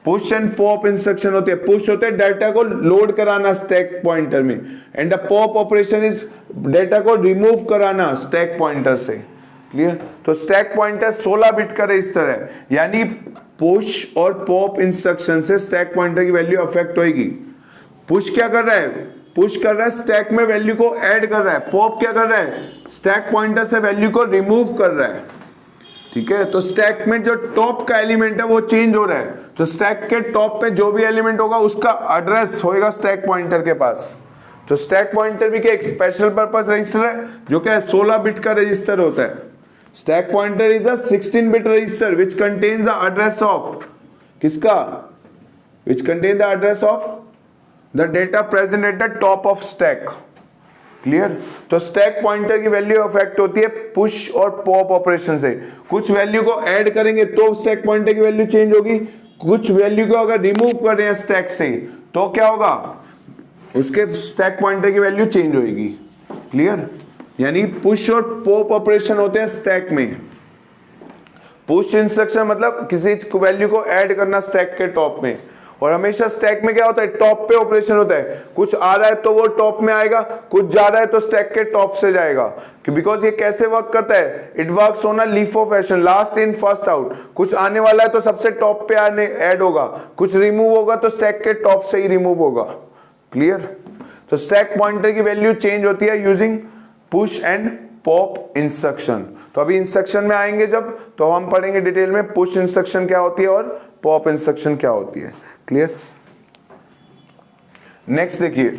पुश एंड पॉप इंस्ट्रक्शन होती है, पुश होते हैं डाटा को लोड कराना स्टैक पॉइंटर में, and the pop operation is data को रिमूव कराना स्टैक पॉइंटर से, क्लियर। तो स्टैक पॉइंटर 16 बिट का रजिस्टर है, यानी पुश और पॉप इंस्ट्रक्शन से स्टैक पॉइंटर की वैल्यू अफेक्ट होगी। पुश क्या कर रहा है, पुश कर रहा है स्टैक में वैल्यू को ऐड कर रहा है, पॉप क्या कर रहा है स्टैक पॉइंटर से वैल्यू को रिमूव कर रहा है, ठीक है। तो स्टैक में जो टॉप का एलिमेंट है वो चेंज हो रहा है, तो स्टैक के टॉप पे जो भी एलिमेंट होगा उसका एड्रेस होएगा स्टैक पॉइंटर के पास। तो स्टैक पॉइंटर भी क्या एक स्पेशल पर्पस रजिस्टर है, जो क्या 16 बिट का रजिस्टर होता है। Stack pointer is a 16 bit register which contains the address of किसका, which contain the address of the data present at the top of stack. Clear. तो स्टैक पॉइंटर की value affect होती है push और pop operation से। कुछ value को add करेंगे तो स्टैक पॉइंटर की वैल्यू चेंज होगी, कुछ वैल्यू को अगर रिमूव कर रहे हैं स्टैक से तो क्या होगा, उसके स्टैक पॉइंटर की वैल्यू चेंज होगी। क्लियर। यानी पुश और पॉप ऑपरेशन होते हैं स्टैक में। पुश इंस्ट्रक्शन मतलब किसी वैल्यू को ऐड करना स्टैक के टॉप में, और हमेशा स्टैक में क्या होता है, टॉप पे ऑपरेशन होता है। कुछ आ रहा है तो वो टॉप में आएगा, कुछ जा रहा है तो स्टैक के टॉप से जाएगा। बिकॉज ये कैसे वर्क करता है, it works on a LIFO fashion, last in first out. कुछ आने वाला है तो सबसे टॉप पे आने ऐड होगा, कुछ रिमूव होगा तो स्टैक के टॉप से ही रिमूव होगा। क्लियर। तो स्टैक पॉइंटर की वैल्यू चेंज होती है using push and pop instruction. तो अभी इंस्ट्रक्शन में आएंगे जब, तो हम पढ़ेंगे डिटेल में पुश इंस्ट्रक्शन क्या होती है और पॉप इंस्ट्रक्शन क्या होती है। क्लियर। नेक्स्ट देखिए,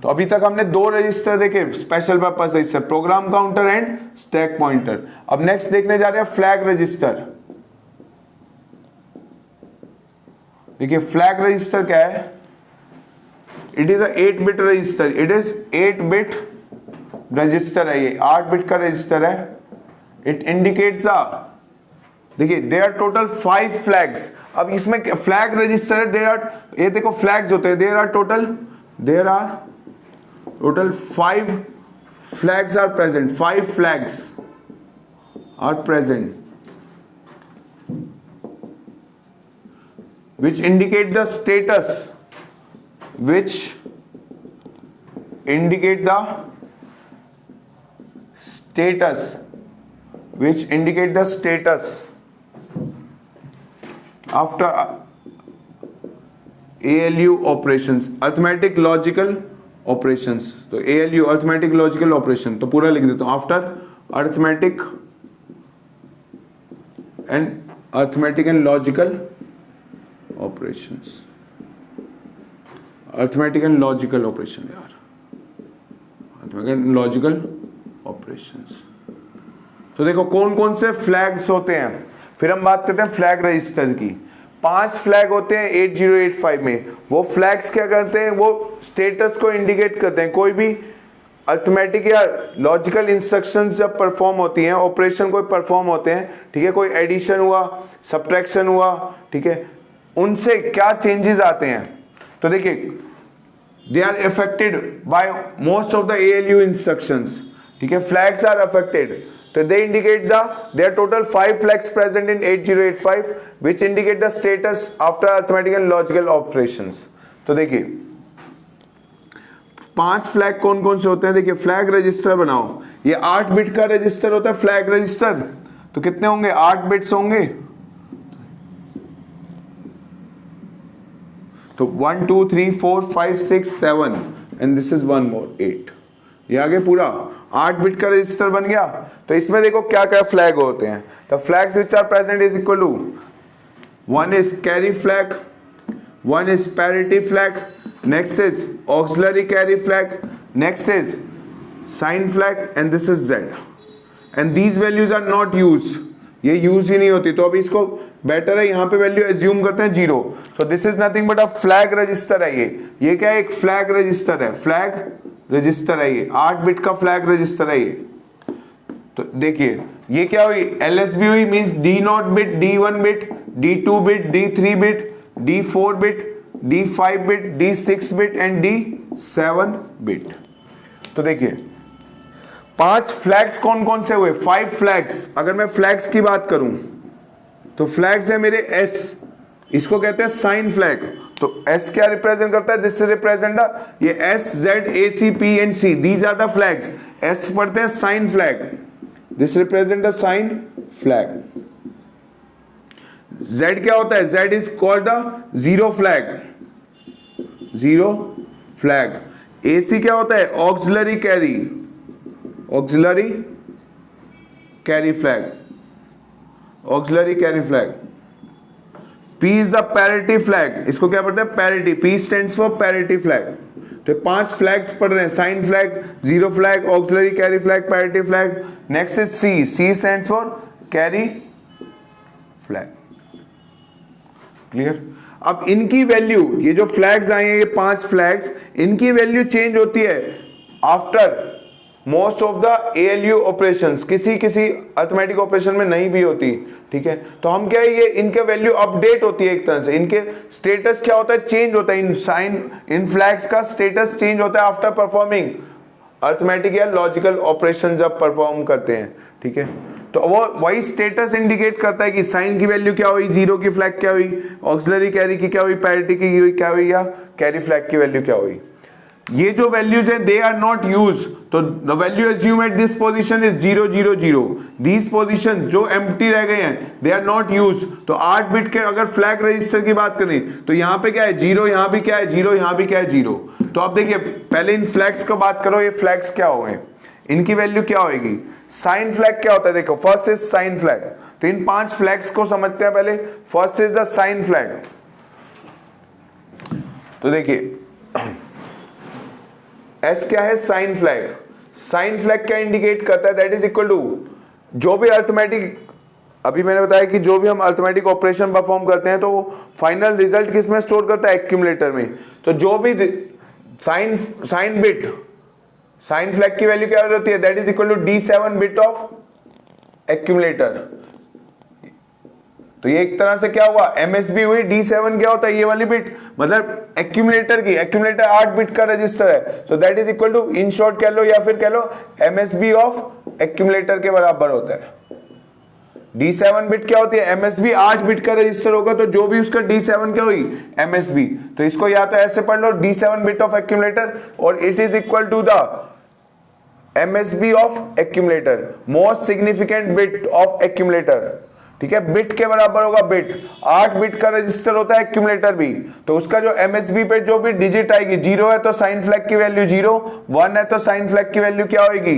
तो अभी तक हमने दो रजिस्टर देखे, special purpose register, program counter and stack pointer. अब नेक्स्ट देखने जा रहे हैं फ्लैग रजिस्टर। देखिए फ्लैग रजिस्टर क्या है, it is a 8 bit register, it is 8 bit register है, ये 8 बिट का रजिस्टर है। इट इंडिकेट्स द, देखिए देयर आर टोटल 5 फ्लैग्स। अब इसमें फ्लैग रजिस्टर है, देयर आर, ये देखो फ्लैग्स होते हैं, there are total 5 flags are present, 5 flags are present which indicate the status, which indicate the status, which indicate the status after ALU operations, arithmetic logical operations। तो ALU arithmetic logical operation, तो पूरा लिख देता हूं, after arithmetic and logical operations, arithmetic and logical operation यार, arithmetic and logical operations। तो देखो कौन कौन से फ्लैग्स होते हैं, फिर हम बात करते हैं फ्लैग रजिस्टर की। 5 फ्लैग होते हैं 8085 में। वो फ्लैग्स क्या करते हैं, वो स्टेटस को इंडिकेट करते हैं। कोई भी अर्थमेटिक या लॉजिकल इंस्ट्रक्शंस जब परफॉर्म होती हैं, ऑपरेशन कोई परफॉर्म होते हैं, ठीक है, कोई एडिशन हुआ, सब्ट्रैक्शन हुआ, ठीक है, उनसे क्या चेंजेस आते हैं। तो देखिए they are affected by most of the ALU instructions, ठीक है, फ्लैग्स आर अफेक्टेड। तो they indicate the, there total 5 flags present in 8085 which indicate the status after arithmetic and logical operations. तो देखिए 5 फ्लैग कौन कौन से होते हैं, देखिए फ्लैग रजिस्टर बनाओ, ये 8 बिट का रजिस्टर होता है फ्लैग रजिस्टर। तो कितने होंगे, 8 बिट्स होंगे। तो 1 2 3 4 5 6 7 एंड दिस इज 1 मोर 8। ये आगे पूरा 8 बिट का रजिस्टर बन गया। तो इसमें देखो क्या क्या फ्लैग होते हैं। The flags which are present is equal to, 1 is carry flag, 1 is parity flag, next is auxiliary carry flag, next is sign flag and this is Z, and these values are not used, ये use ही नहीं होती। तो अभी इसको better है यहाँ पे value assume करते हैं 0। So this is nothing but a flag register है। ये क्या है, एक फ्लैग रजिस्टर है, फ्लैग रजिस्टर है, ये 8 बिट का फ्लैग रजिस्टर है ये। तो देखिए ये क्या हुई, LSB हुई, means D0 bit, D1 bit, D2 bit, D3 bit, D4 bit, D5 bit, D6 bit and D7 bit. तो देखिए 5 फ्लैग्स कौन कौन से हुए, 5 फ्लैग्स। अगर मैं फ्लैग्स की बात करूं तो फ्लैग्स है मेरे S, इसको कहते हैं साइन फ्लैग। तो S क्या रिप्रेजेंट करता है, दिस रिप्रेजेंट ये S Z A C P and C, these are the flags. S पढ़ते हैं sign flag, this represent the sign flag. Z क्या होता है, Z is called the zero flag, zero flag. AC क्या होता है, auxiliary carry, auxiliary carry flag, auxiliary carry flag. P is the parity flag, इसको क्या पढ़ते हैं? parity. P stands for parity flag. तो 5 फ्लैग्स पढ़ रहे हैं, sign flag, zero flag, auxiliary carry flag, parity flag. Next is C. C stands for carry flag. Clear? अब इनकी वैल्यू, ये जो फ्लैग्स आए हैं, ये 5 फ्लैग्स, इनकी वैल्यू चेंज होती है after most of the ALU operations. किसी किसी अर्थमेटिक ऑपरेशन में नहीं भी होती. ठीक है, तो हम क्या है, ये इनके वैल्यू अपडेट होती है एक तरह से. इनके स्टेटस क्या होता है? चेंज होता है. इन साइन, इन फ्लैग्स का स्टेटस चेंज होता है आफ्टर परफॉर्मिंग अर्थमेटिक या लॉजिकल ऑपरेशन जब परफॉर्म करते हैं. ठीक है, तो वो वही स्टेटस इंडिकेट करता है कि साइन की वैल्यू क्या हुई, जीरो की फ्लैग क्या हुई, ऑक्सिलरी कैरी की क्या हुई, पैरिटी की क्या हुई, या कैरी फ्लैग की वैल्यू क्या हुई. ये जो वैल्यूज है दे आर नॉट यूज, तो the value assume at this position is 0 0 0. These position जो एम्प्टी रह गए हैं दे आर नॉट यूज. तो 8 बिट के अगर फ्लैग रजिस्टर की बात करें तो यहाँ पे क्या है 0, यहाँ भी क्या है 0, यहाँ भी क्या है 0. तो आप देखिए पहले इन फ्लैग्स का बात करो, ये फ्लैग्स क्या हो गए, इनकी वैल्यू क्या होगी. साइन फ्लैग क्या होता है? देखो फर्स्ट इज साइन फ्लैग. तो इन 5 फ्लैग्स को समझते हैं पहले. First is the sign flag. तो देखिए एस क्या है? Sign flag. साइन फ्लैग क्या इंडिकेट करता है? दैट इज इक्वल टू जो भी अर्थमेटिक, अभी मैंने बताया कि जो भी हम अर्थमेटिक ऑपरेशन परफॉर्म करते हैं तो फाइनल रिजल्ट किस में स्टोर करता है? एक्यूमुलेटर में. तो जो भी साइन बिट, साइन फ्लैग की वैल्यू क्या होती है? That is equal to D7 bit of accumulator. तो ये एक तरह से क्या हुआ? MSB हुई. D7 क्या होता है? ये वाली बिट, मतलब एक्यूमुलेटर की. एक्यूमुलेटर 8 बिट का रजिस्टर है. तो that is equal to, in short कह लो या फिर कह लो MSB ऑफ एक्यूमुलेटर के बराबर होता है. D7 बिट क्या होती है? MSB 8 बिट का रजिस्टर होगा, तो जो भी उसका D7 क्या हुई? MSB. तो इसको या तो ऐसे पढ़ लो D7 बिट ऑफ एक्यूमुलेटर, और it is equal to the MSB of accumulator, most significant bit of accumulator. ठीक है, बिट के बराबर होगा बिट. 8 बिट का रजिस्टर होता है एक्यूमुलेटर भी, तो उसका जो MSB पे जो भी डिजिट आएगी, 0 है तो साइन फ्लैग की वैल्यू 0, 1 है तो साइन फ्लैग की वैल्यू क्या होगी?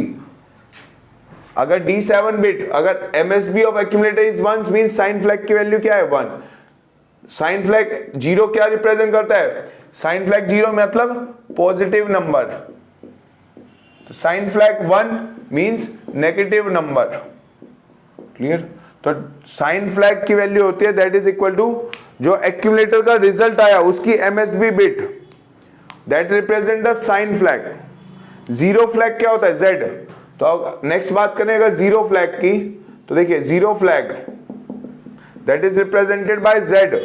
अगर D7 बिट, अगर MSB of accumulator is 1 means sign flag की वैल्यू क्या है? 1. साइन फ्लैग 0 क्या रिप्रेजेंट करता है? साइन फ्लैग 0 मतलब पॉजिटिव नंबर. तो sign flag 1 means negative number. Clear? तो साइन फ्लैग की वैल्यू होती है दैट इज इक्वल टू जो एक्यूमुलेटर का रिजल्ट आया उसकी MSB bit, that represent the sign flag. Zero flag क्या होता है? Z. तो नेक्स्ट बात करें अगर जीरो फ्लैग की, तो देखिए zero flag that is represented by Z.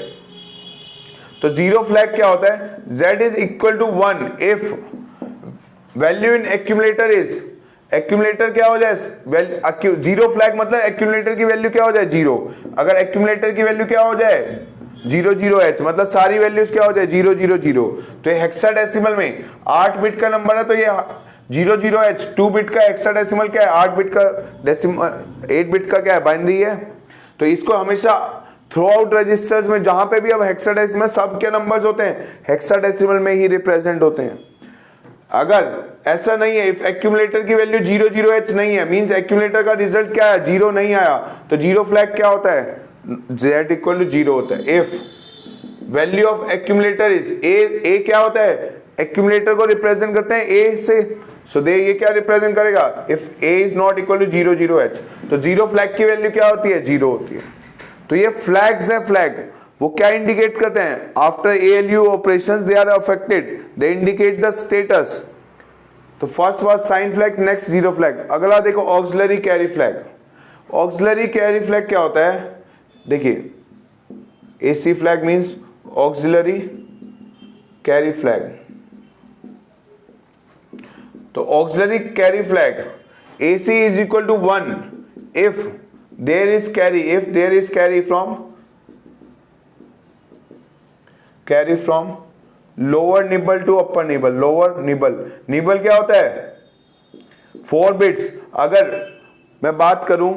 तो जीरो फ्लैग क्या होता है? Z is equal to 1 if value in accumulator is, accumulator क्या हो जाए? जीरो फ्लैग मतलब एक्यूमुलेटर की वैल्यू क्या हो जाए? 0. अगर एक्यूमुलेटर की वैल्यू क्या हो जाए? 0 0 H, मतलब सारी वैल्यूज क्या हो जाए? 0 0 0. तो ये हेक्साडेसिमल में 8 बिट का नंबर है, तो ये 0 0 H 2 बिट का हेक्साडेसिमल क्या है? 8 बिट का डेसिमल, 8 बिट का क्या है? बाइनरी है. तो इसको हमेशा थ्रू आउट रजिस्टर्स में जहां पे भी अब हेक्साडेसिमल सब के नंबर्स होते हैं हेक्साडेसिमल में ही रिप्रेजेंट होते हैं. अगर ऐसा नहीं है, इफ एक्यूमुलेटर की वैल्यू 0 0 H नहीं है, मींस एक्यूमुलेटर का रिजल्ट क्या है? 0 नहीं आया, तो जीरो फ्लैग क्या होता है? Z इक्वल टू 0 होता है. If value of accumulator is A क्या होता है? एक्यूमुलेटर को रिप्रेजेंट करते हैं A से, सो दे ये क्या रिप्रेजेंट करेगा? If A is not equal to 0 0 H, तो जीरो फ्लैग की वैल्यू क्या होती है? 0 होती है. तो ये फ्लैग्स है. फ्लैग वो क्या इंडिकेट करते हैं? After ALU operations they are affected, they indicate the status. तो first was sign flag, next zero flag. अगला देखो auxiliary carry flag. Auxiliary carry flag क्या होता है? देखिए AC flag means auxiliary carry flag. तो auxiliary carry flag AC is equal to 1 if there is carry, if there is carry from lower nibble to upper nibble. Lower nibble, nibble क्या होता है? 4 bits. अगर मैं बात करूं,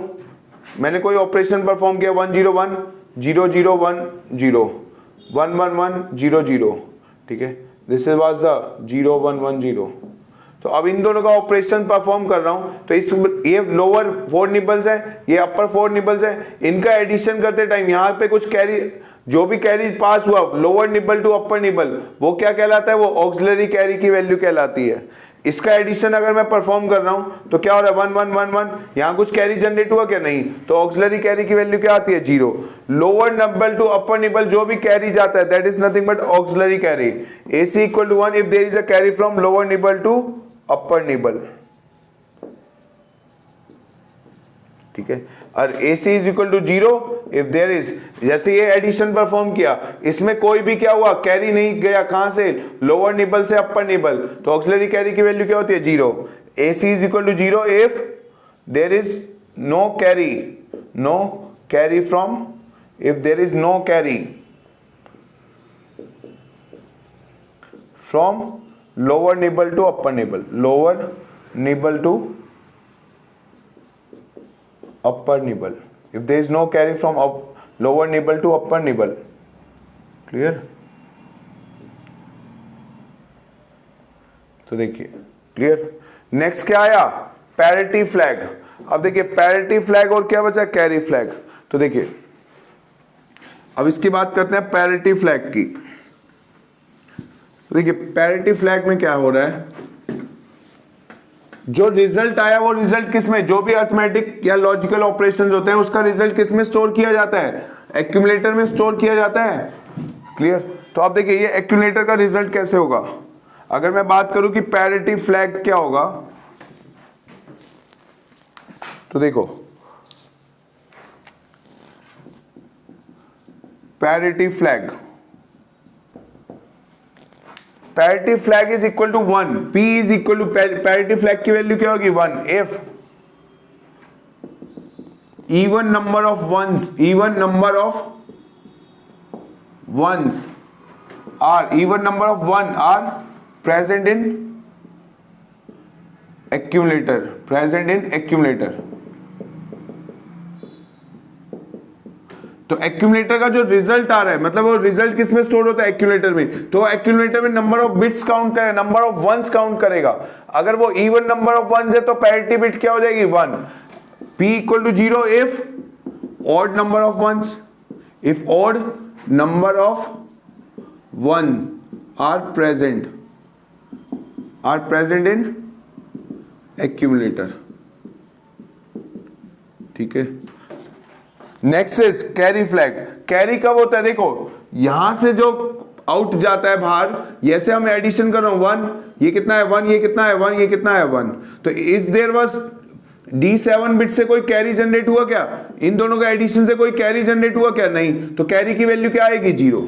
मैंने कोई ऑपरेशन परफॉर्म किया 1 0 1 0 0 1 0 1 1 1 0 0. ठीक है, दिस वाज द 0 1 1 0. तो तो अब इन दोनों का ऑपरेशन परफॉर्म कर रहा हूं, तो इस ये लोअर 4 निबल्स है, ये अपर 4 निबल्स है, इनका एडिशन करते टाइम यहाँ पे कुछ कैरी, जो भी कैरी पास हुआ lower nibble to upper nibble, वो क्या कहलाता है, वो ऑक्सिलरी कैरी की वैल्यू कहलाती है। इसका एडिशन अगर मैं परफॉर्म कर रहा हूं तो क्या हो रहा है 1 1 1 1, यहां कुछ कैरी जनरेट हुआ क्या, नहीं, तो ऑक्सिलरी कैरी की वैल्यू क्या आती है 0। Lower nibble to upper nibble जो भी कैरी जाता है that is nothing but auxiliary carry. AC equal to 1 if there is a carry from lower nibble to upper nibble, ठीक है। और AC is equal to 0 if there is, जैसे ये addition perform किया, इसमें कोई भी क्या हुआ, कैरी नहीं गया, कहां से, लोअर निबल से अपर निबल, तो ऑक्सिलरी कैरी की वैल्यू क्या होती है 0। AC is equal to 0 if there is no carry from, if there is no carry from lower nibble to upper nibble, lower nibble to upper nibble, if there is no carry from lower nibble to upper nibble, clear। तो देखिए clear. Next क्या आया, parity flag. अब देखिए parity flag और क्या बचा, carry flag. तो देखिए अब इसकी बात करते हैं पैरिटी फ्लैग की। तो देखिए पैरिटी फ्लैग में क्या हो रहा है, जो रिजल्ट आया वो रिजल्ट किस में, जो भी अर्थमेटिक या लॉजिकल ऑपरेशंस होते हैं उसका रिजल्ट किस में स्टोर किया जाता है, एक्यूमुलेटर में स्टोर किया जाता है, क्लियर। तो अब देखिए ये एक्यूमुलेटर का रिजल्ट कैसे होगा। अगर मैं बात करूं कि पैरिटी फ्लैग क्या होगा, तो देखो parity flag, parity flag is equal to 1, P is equal to, parity flag की वैल्यू क्या होगी 1 if even number of ones are present in accumulator, तो एक्यूमुलेटर का जो रिजल्ट आ रहा है, मतलब वो रिजल्ट किस में स्टोर होता है, एक्यूमुलेटर में, तो एक्यूमुलेटर में नंबर ऑफ बिट्स काउंट करेगा, नंबर ऑफ वंस काउंट करेगा। अगर वो इवन नंबर ऑफ वंस है तो पैरिटी बिट क्या हो जाएगी 1। P equal to 0 if odd number of ones, if odd number of 1 are present in accumulator, ठीक है। Next is carry flag. Carry कब होता है, देखो यहां से जो आउट जाता है बाहर, जैसे हम एडिशन कर रहे हो 1, ये कितना है 1, ये कितना है 1, ये कितना है 1, तो is there was D7 bit से कोई कैरी जनरेट हुआ क्या, इन दोनों का एडिशन से कोई कैरी जनरेट हुआ क्या, नहीं, तो कैरी की वैल्यू क्या आएगी 0।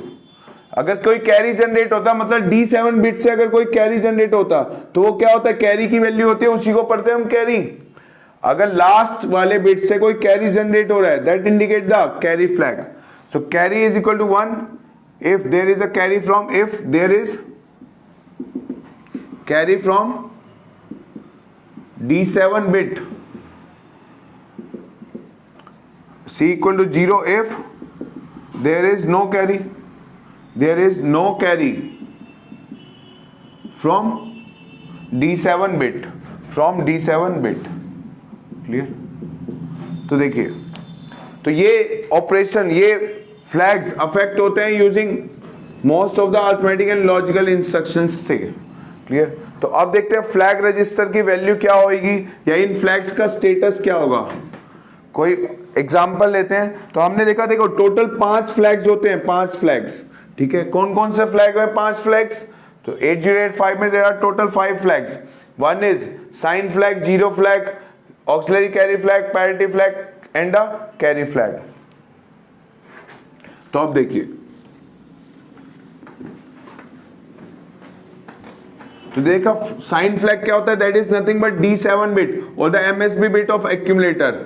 अगर कोई कैरी जनरेट होता, मतलब D7 बिट से अगर कोई कैरी जनरेट होता तो वो क्या होता है, कैरी की वैल्यू होती है, उसी को पढ़ते हैं हम कैरी। अगर लास्ट वाले बिट से कोई कैरी जनरेट हो रहा है that indicate the carry flag. So carry is equal to 1 if there is a carry from, if there is carry from D7 bit, C equal to 0 if there is no carry, from D7 bit, clear. तो देखिए, तो ये operation, ये flags affect होते हैं using most of the arithmetic and logical instructions से, clear. तो अब देखते हैं फ्लैग रजिस्टर की वैल्यू क्या होगी या इन फ्लैग्स का स्टेटस क्या होगा। कोई एग्जांपल लेते हैं। तो हमने देखा, देखो टोटल 5 फ्लैग्स होते हैं, 5 फ्लैग्स, ठीक है। कौन कौन से फ्लैग है 5 फ्लैग्स, तो 8085 में there are total 5 flags. One is sign flag, zero flag, auxiliary carry flag, parity flag and a carry flag. तो अब देखिए, तो देखा साइन फ्लैग क्या होता है, that is nothing but D7 bit और the MSB bit of accumulator.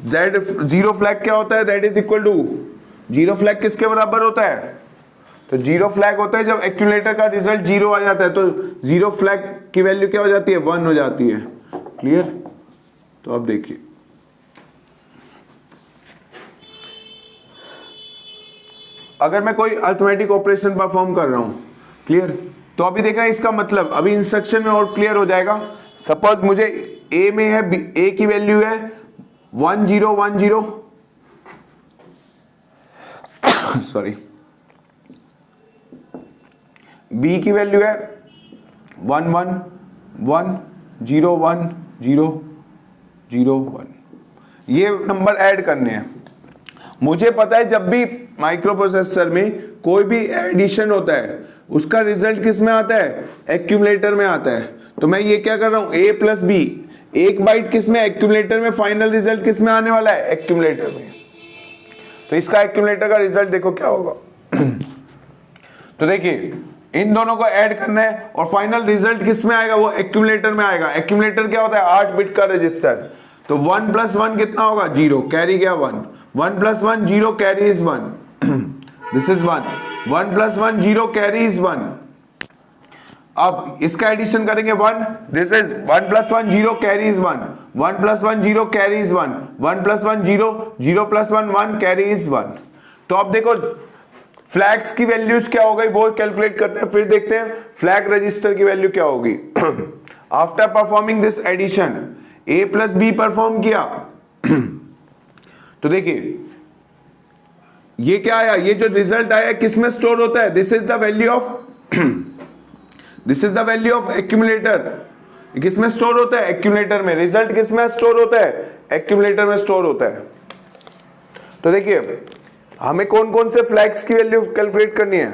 Z zero flag क्या होता है, that is equal to, zero flag किसके बराबर होता है, तो जीरो फ्लैग होता है जब एक्यूमुलेटर का रिजल्ट 0 आ जाता है, तो जीरो फ्लैग की वैल्यू क्या हो जाती है 1 हो जाती है, क्लियर। तो अब देखिए, अगर मैं कोई अरिथमेटिक ऑपरेशन परफॉर्म कर रहा हूं, क्लियर, तो अभी देखना इसका मतलब अभी इंस्ट्रक्शन में और क्लियर हो जाएगा। सपोज मुझे ए में है, ए की वैल्यू है 1010 सॉरी, बी की वैल्यू है 11101001। ये नंबर ऐड करने हैं। मुझे पता है जब भी माइक्रो प्रोसेसर में कोई भी एडिशन होता है उसका रिजल्ट किस में आता है, एक्यूमुलेटर में आता है। तो मैं ये क्या कर रहा हूं, ए प्लस बी, एक बाइट किस में, एक्यूमुलेटर में, फाइनल रिजल्ट किस में आने वाला है, एक्यूमुलेटर में। तो इसका एक्यूमुलेटर का रिजल्ट देखो क्या होगा। तो देखिए इन दोनों को ऐड करना है और फाइनल रिजल्ट किस में आएगा, वो एक्यूमुलेटर में आएगा। एक्यूमुलेटर क्या होता है, 8 बिट का रजिस्टर। तो 1 + 1 कितना होगा, 0, कैरी गया 1, 1 + 1 0, carry is 1, this is 1, 1 + 1 0, carry is 1। अब इसका एडिशन करेंगे 1, this is 1 + 1 0, carry is 1, 1 + 1 0, carry is 1, 1 + 1 0, 0 + 1 1, carry is 1। तो अब देखो फ्लैग्स की वैल्यूज क्या हो गई वो कैलकुलेट करते हैं, फिर देखते हैं फ्लैग रजिस्टर की वैल्यू क्या होगी। After performing this addition, A plus B perform किया तो देखिए ये क्या आया, ये जो रिजल्ट आया किस में स्टोर होता है, this is the value of this is the value of accumulator. किस में स्टोर होता है, एक्यूमुलेटर में। रिजल्ट किस में स्टोर होता है, एक्यूमुलेटर में स्टोर होता है। तो देखिए हमें कौन कौन से फ्लैग्स की वैल्यू कैलकुलेट करनी है।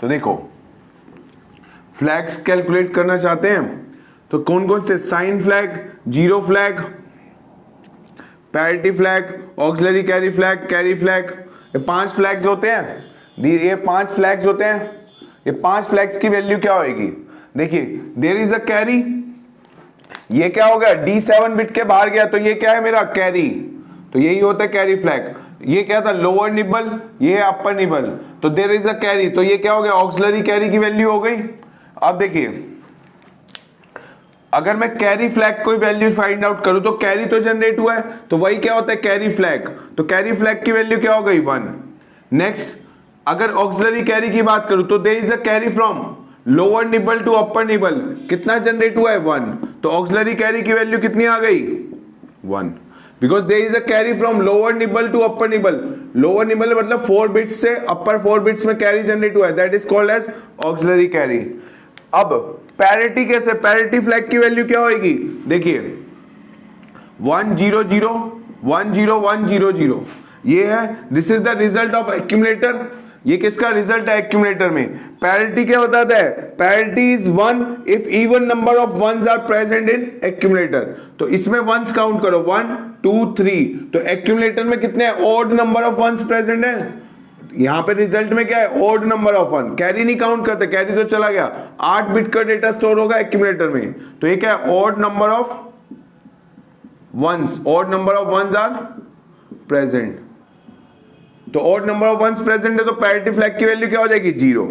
तो देखो फ्लैग्स कैलकुलेट करना चाहते हैं तो कौन कौन से, sign flag, zero flag, parity flag, auxiliary carry flag, carry flag, ये 5 फ्लैग्स होते हैं। ये 5 फ्लैग्स होते हैं। ये 5 फ्लैग्स की वैल्यू क्या होगी, देखिए देयर इज अ कैरी, ये क्या हो गया, D7 बिट के बाहर गया तो ये क्या है मेरा, कैरी। तो यही होता है कैरी फ्लैग। ये क्या था, लोअर निबल, ये है अपर निबल, तो देयर इज अ कैरी, तो ये क्या हो गया, ऑक्सिलरी कैरी की वैल्यू हो गई। अब देखिए अगर मैं कैरी फ्लैग कोई वैल्यू फाइंड आउट करूं तो कैरी तो जनरेट हुआ है, तो वही क्या होता है, कैरी फ्लैग। तो कैरी फ्लैग की वैल्यू क्या हो गई, 1। नेक्स्ट अगर ऑक्सिलरी कैरी की बात करूं तो there is a carry from lower nibble to upper nibble, कितना जनरेट हुआ है, 1। तो ऑक्सिलरी कैरी की वैल्यू कितनी आ गई, 1, because there is a carry from lower nibble to upper nibble. Lower nibble मतलब 4 बिट्स से अपर 4 बिट्स में कैरी जनरेट हुआ है, that is called as auxiliary carry. अब पैरिटी कैसे, पैरिटी फ्लैग की वैल्यू क्या होगी, देखिए 1 0 0 1 0 1 0 0, ये है, this is the result of accumulator. ये किसका रिजल्ट है, एक्यूमुलेटर में। पैरिटी क्या बताता है, parity is 1 if even number of ones are present in accumulator. तो इसमें वंस काउंट करो, 1 2 3, तो एक्यूमुलेटर में कितने odd number of ones present है, यहां पे रिजल्ट में क्या है, ऑड नंबर ऑफ 1। कैरी नहीं काउंट करते, कैरी तो चला गया, 8 बिट का डेटा स्टोर होगा एक्यूमुलेटर में, तो ये क्या है, odd number of ones, odd number of ones are present. तो odd number of ones present है तो पैरिटी फ्लैग की वैल्यू क्या हो जाएगी, 0।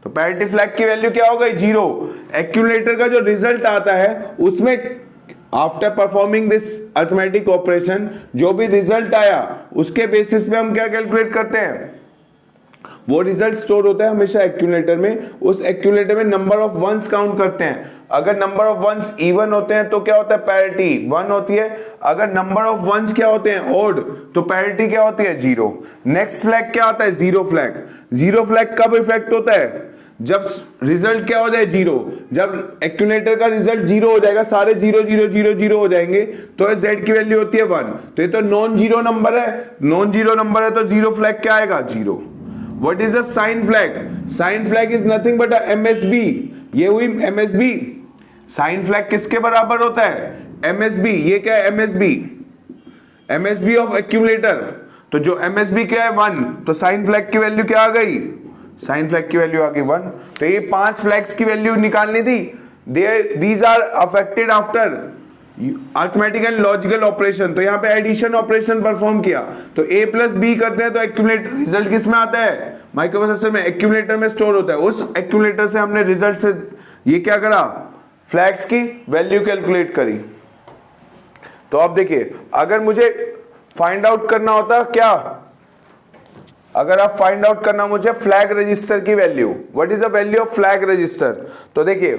तो पैरिटी फ्लैग की वैल्यू क्या हो गई, 0। एक्यूमुलेटर का जो रिजल्ट आता है उसमें after performing this arithmetic operation जो भी रिजल्ट आया उसके बेसिस पे हम क्या कैलकुलेट करते हैं, वो रिजल्ट स्टोर होता है हमेशा एक्यूमुलेटर में। उस एक्यूमुलेटर में नंबर ऑफ वंस काउंट करते हैं। अगर नंबर ऑफ वंस इवन होते हैं तो क्या होता है, पैरिटी 1 होती है। अगर नंबर ऑफ वंस क्या होते हैं, ऑड, तो पैरिटी क्या होती है, 0। नेक्स्ट फ्लैग क्या आता है, जीरो फ्लैग। जीरो फ्लैग कब इफेक्ट होता है, जब रिजल्ट क्या हो जाए, 0। जब एक्यूमुलेटर का रिजल्ट 0 हो जाएगा, सारे 0 0 0 0 हो जाएंगे, तो z की वैल्यू होती है 1। तो ये तो नॉन जीरो नंबर है, नॉन जीरो नंबर है तो जीरो फ्लैग क्या आएगा, 0। What is a sign flag? Sign flag is nothing but a MSB. ये हुई MSB। साइन फ्लैग किसके बराबर होता है, MSB। ये क्या है, MSB, MSB ऑफ एक्यूमुलेटर। तो जो MSB क्या है, 1, तो साइन फ्लैग की वैल्यू क्या आ गई, साइन फ्लैग की वैल्यू आ गई 1। तो ये 5 फ्लैग्स की वैल्यू निकालनी थी। These are affected after arithmetic and logical operation. तो यहाँ पे एडिशन ऑपरेशन परफॉर्म किया तो a प्लस बी करते हैं तो एक्यूमुलेटर रिजल्ट किस में आता है, माइक्रोप्रोसेसर में, एक्यूमुलेटर में स्टोर होता है। उस एक्यूमुलेटर से हमने रिजल्ट से ये क्या करा, फ्लैग्स की वैल्यू कैलकुलेट करी। तो अब देखिए, अगर मुझे फाइंड आउट करना होता क्या, अगर आप फाइंड आउट करना मुझे फ्लैग रजिस्टर की value, what is the value of flag register, तो देखिए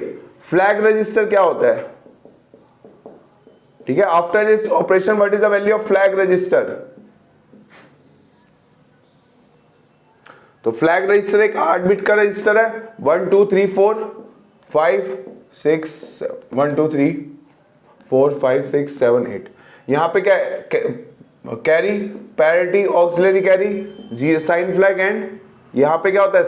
फ्लैग रजिस्टर क्या होता है, ठीक है, after this operation what is the value of flag register. तो फ्लैग रजिस्टर एक 8 बिट का रजिस्टर है, 1 2 3 4 5 6 1 2 3 4 5 6 7 8, यहां पे क्या carry, parity, auxiliary carry, sign flag, and यहां पे क्या होता है,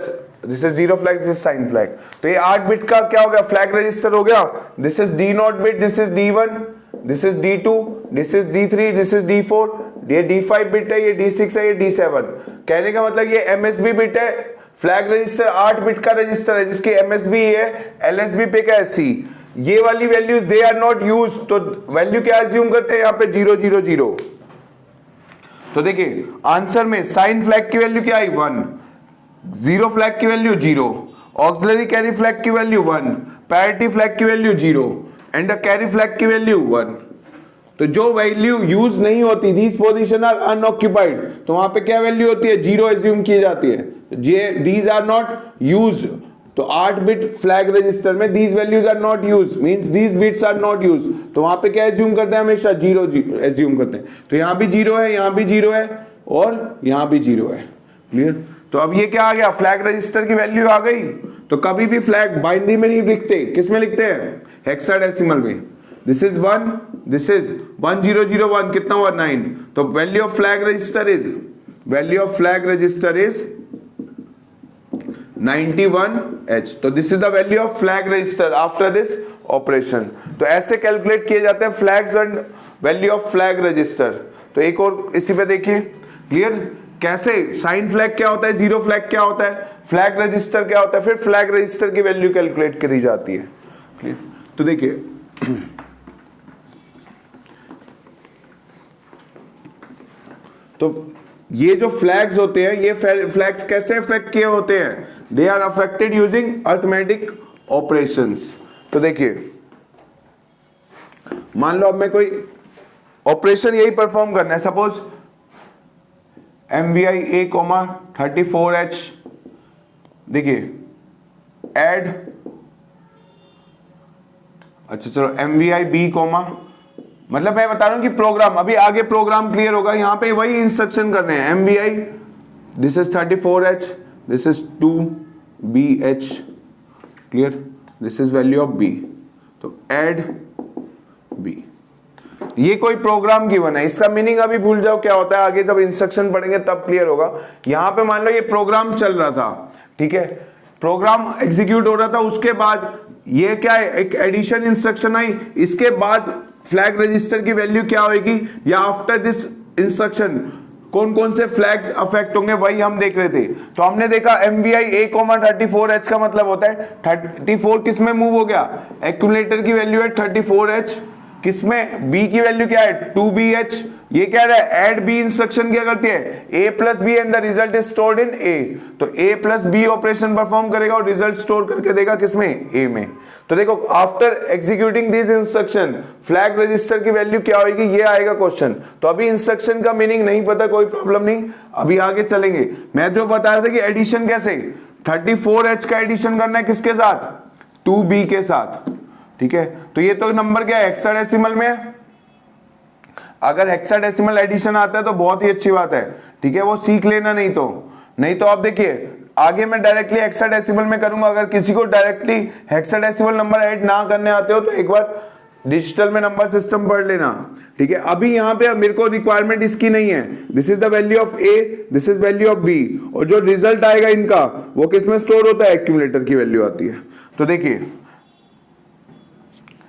this is zero flag, this is sign flag. तो ये 8 बिट का क्या हो गया, फ्लैग रजिस्टर हो गया। This is D not bit, this is D1, this is D2, this is D3, this is D4, ये D5 बिट है, ये D6 है, ये D7। कहने का मतलब ये MSB बिट है। फ्लैग रजिस्टर 8 बिट का रजिस्टर है जिसकी MSB है, LSB पे क्या है C। ये वाली values they are not use, तो वैल्यू क्या एज्यूम करते हैं यहाँ पे 0 0 0। तो देखिए आंसर में साइन फ्लैग की वैल्यू क्या आई 1, जीरो फ्लैग की वैल्यू 0, ऑक्सिलरी कैरी फ्लैग की वैल्यू 1, पैरिटी फ्लैग की value 0 and the carry flag की वैल्यू 1। तो जो वैल्यू यूज नहीं होती, दीज पोजीशन आर अनऑक्यूपाइड, तो वहां पे क्या वैल्यू होती है, 0 एज्यूम की जाती है। दीज आर नॉट यूज, तो 8 बिट फ्लैग रजिस्टर में these values are not use, means these bits are not use, तो वहां पे क्या एज्यूम करते हैं, हमेशा 0 एज्यूम करते हैं। तो यहां भी 0 है, यहां भी 0 है और यहां भी 0 है। क्लियर। तो अब ये क्या आ गया, फ्लैग रजिस्टर की वैल्यू आ गई। तो कभी भी फ्लैग बाइनरी में नहीं लिखते, किस में लिखते हैं, हेक्साडेसिमल में। दिस इज 1, दिस इज 1 0 0 1, कितना हुआ 9। तो value of flag register is, value of flag register is 91H। तो this is the value of flag register after this operation. तो ऐसे कैलकुलेट किए जाते हैं flags and value of flag register. तो एक और इसी पे देखिए, क्लियर, कैसे साइन फ्लैग क्या होता है, जीरो फ्लैग क्या होता है, फ्लैग रजिस्टर क्या होता है, फिर फ्लैग रजिस्टर की वैल्यू कैलकुलेट करी जाती है। क्लियर। तो देखिए तो ये जो फ्लैग्स होते हैं, ये फ्लैग्स कैसे अफेक्ट किए होते हैं, they are affected using arithmetic operations. तो देखिए मान लो अब मैं कोई ऑपरेशन यही परफॉर्म करना है, सपोज MVI A, 34H, देखिए ऐड, अच्छा चलो MVI B, मतलब मैं बता रहा हूं कि प्रोग्राम, अभी आगे प्रोग्राम क्लियर होगा, यहां पे वही इंस्ट्रक्शन करने हैं। MVI, this is 34H, this is 2BH, clear, this is value of B, तो ऐड B। ये कोई प्रोग्राम गिवन है, इसका मीनिंग अभी भूल जाओ क्या होता है, आगे जब इंस्ट्रक्शन पढ़ेंगे तब क्लियर होगा। यहां पे मान लो ये प्रोग्राम चल रहा था, ठीक है, प्रोग्राम एग्जीक्यूट हो रहा था, उसके बाद ये क्या है, एक एडिशन इंस्ट्रक्शन आई, इसके बाद फ्लैग रजिस्टर की वैल्यू क्या होगी, या आफ्टर दिस इंस्ट्रक्शन कौन कौन से फ्लैग्स अफेक्ट होंगे, वही हम देख रहे थे। तो हमने देखा MVI A, 34H का मतलब होता है 34 किस में मूव हो गया, एक्यूमुलेटर की वैल्यू है 34H, किसमें, B की वैल्यू क्या है 2BH। ये क्या रहा है, ऐड B इंस्ट्रक्शन क्या करती है, A plus B and the result is stored in A। तो A plus B operation perform करेगा और रिजल्ट स्टोर करके देगा किसमें, A में। तो देखो after executing this instruction flag register की वैल्यू क्या होगी, ये आएगा क्वेश्चन। तो अभी इंस्ट्रक्शन का मीनिंग नहीं पता, कोई प्रॉब्लम नहीं, अभी आगे चलेंगे। मैं जो बता रहा था कि एडिशन कैसे, 34H का एडिशन करना है किसके साथ, 2B के साथ, ठीक है। तो ये तो नंबर क्या है, हेक्साडेसिमल में है। अगर हेक्साडेसिमल एडिशन आता है तो बहुत ही अच्छी बात है, ठीक है, वो सीख लेना, नहीं तो आप देखिए आगे मैं डायरेक्टली हेक्साडेसिमल में करूंगा। अगर किसी को डायरेक्टली हेक्साडेसिमल नंबर ऐड ना करने आते हो तो एक बार डिजिटल में नंबर सिस्टम पढ़ लेना, ठीक है। अभी यहां पे मेरे को रिक्वायरमेंट इसकी नहीं है, this is the value of A, this is value of B, और जो रिजल्ट आएगा इनका वो किस में स्टोर होता है, एक्यूमुलेटर की वैल्यू आती है। तो देखिए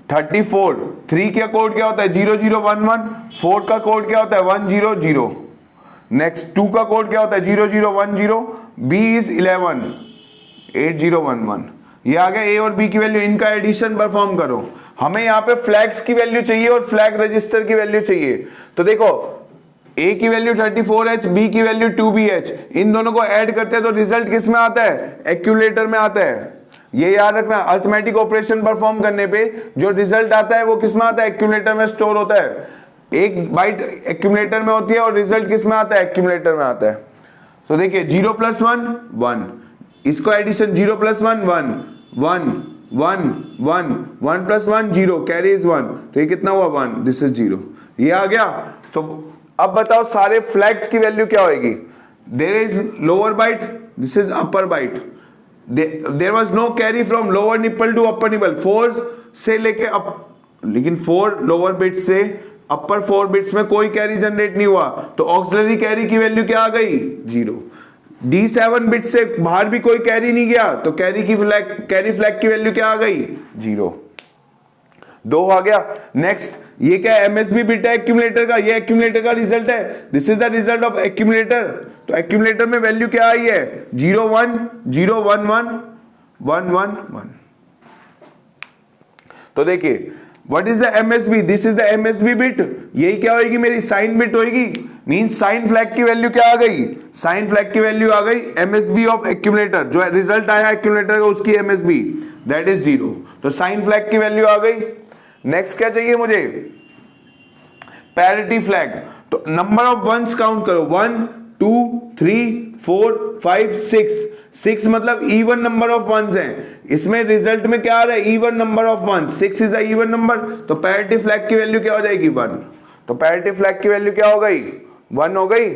34, 3 का कोड क्या होता है 0011, 4 का कोड क्या होता है 100, नेक्स्ट 2 का कोड क्या होता है 0010, B इज 11, 8011। ये आ गया A और B की वैल्यू, इनका एडिशन परफॉर्म करो। हमें यहाँ पे फ्लैग्स की वैल्यू चाहिए और फ्लैग रजिस्टर की वैल्यू चाहिए। तो देखो A की वैल्यू 34H, B की वैल्यू 2BH, इन दोनों को ऐड करते हैं तो रिजल्ट किस में आता है, एक्यूमुलेटर में आता है। ये याद रखना, अरिथमेटिक ऑपरेशन परफॉर्म करने पे जो रिजल्ट आता है वो किस में आता है, एक्यूमुलेटर में स्टोर होता है। एक बाइट एक्यूमुलेटर में होती है और रिजल्ट किस में आता है, एक्यूमुलेटर में आता है। तो देखिए 0 + 1 1, इसको एडिशन 0 + 1 1 1 1 1 1 + 1 0, कैरी इज 1, तो ये कितना हुआ 1, दिस इज 0, ये आ गया। तो अब बताओ सारे फ्लैग्स की वैल्यू क्या होगी। There is lower byte, this is upper byte, there was no carry from lower nibble to upper nibble, 4 से लेके अप, लेकिन 4 लोअर बिट से अपर 4 बिट्स में कोई कैरी जनरेट नहीं हुआ, तो ऑक्सिलरी कैरी की वैल्यू क्या आ गई, 0। D7 बिट से बाहर भी कोई कैरी नहीं गया, तो कैरी फ्लैग की वैल्यू क्या आ गई, 0। 2 आ गया। नेक्स्ट ये क्या है, MSB बिट है एक्यूमुलेटर का, ये एक्यूमुलेटर का रिजल्ट है, this is the result of accumulator. तो एक्यूमुलेटर में वैल्यू क्या आई है, 0 1 0 1 1 1 1 1। तो देखिए what is the MSB, this is the MSB bit, यही क्या होगी, मेरी साइन बिट होगी, मींस साइन फ्लैग की वैल्यू क्या आ गई, साइन फ्लैग की वैल्यू आ गई MSB ऑफ एक्यूमुलेटर, जो रिजल्ट आया एक्यूमुलेटर का उसकी MSB दैट इज 0, तो साइन फ्लैग की वैल्यू आ गई। नेक्स्ट क्या चाहिए मुझे, पैरिटी फ्लैग। तो नंबर ऑफ वंस काउंट करो, 1 2 3 4 5 6 मतलब इवन नंबर ऑफ वंस हैं, इसमें रिजल्ट में क्या आ रहा है, even number of ones, 6 is a even number, तो पैरिटी फ्लैग की वैल्यू क्या हो जाएगी, 1। तो पैरिटी फ्लैग की वैल्यू क्या हो गई, 1 हो गई।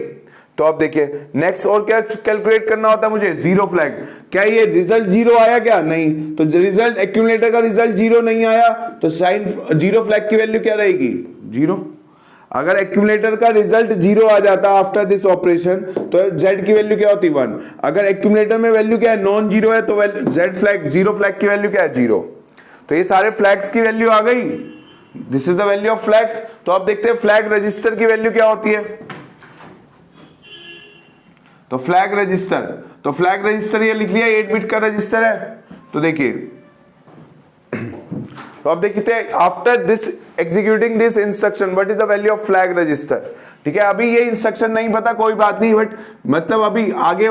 तो अब देखिए नेक्स्ट और क्या कैलकुलेट करना होता है मुझे, जीरो फ्लैग। क्या ये रिजल्ट 0 आया क्या, नहीं, तो रिजल्ट एक्यूमुलेटर का रिजल्ट 0 नहीं आया, तो साइन जीरो फ्लैग की वैल्यू क्या रहेगी, 0। अगर एक्यूमुलेटर का रिजल्ट 0 आ जाता आफ्टर दिस ऑपरेशन, तो z की वैल्यू क्या होती, 1। अगर एक्यूमुलेटर में वैल्यू क्या है, नॉन जीरो है, तो z फ्लैग जीरो फ्लैग की वैल्यू क्या है, 0। तो ये सारे फ्लैग्स की वैल्यू आ गई, this is the value of flags. तो अब देखते हैं फ्लैग रजिस्टर की वैल्यू क्या होती है। तो फ्लैग रजिस्टर ये लिख लिया, 8 बिट का रजिस्टर है। तो देखिए तो अब देखते हैं after this executing this instruction what is the value of flag register. ठीक है, अभी ये इंस्ट्रक्शन नहीं पता कोई बात नहीं, बट मतलब अभी आगे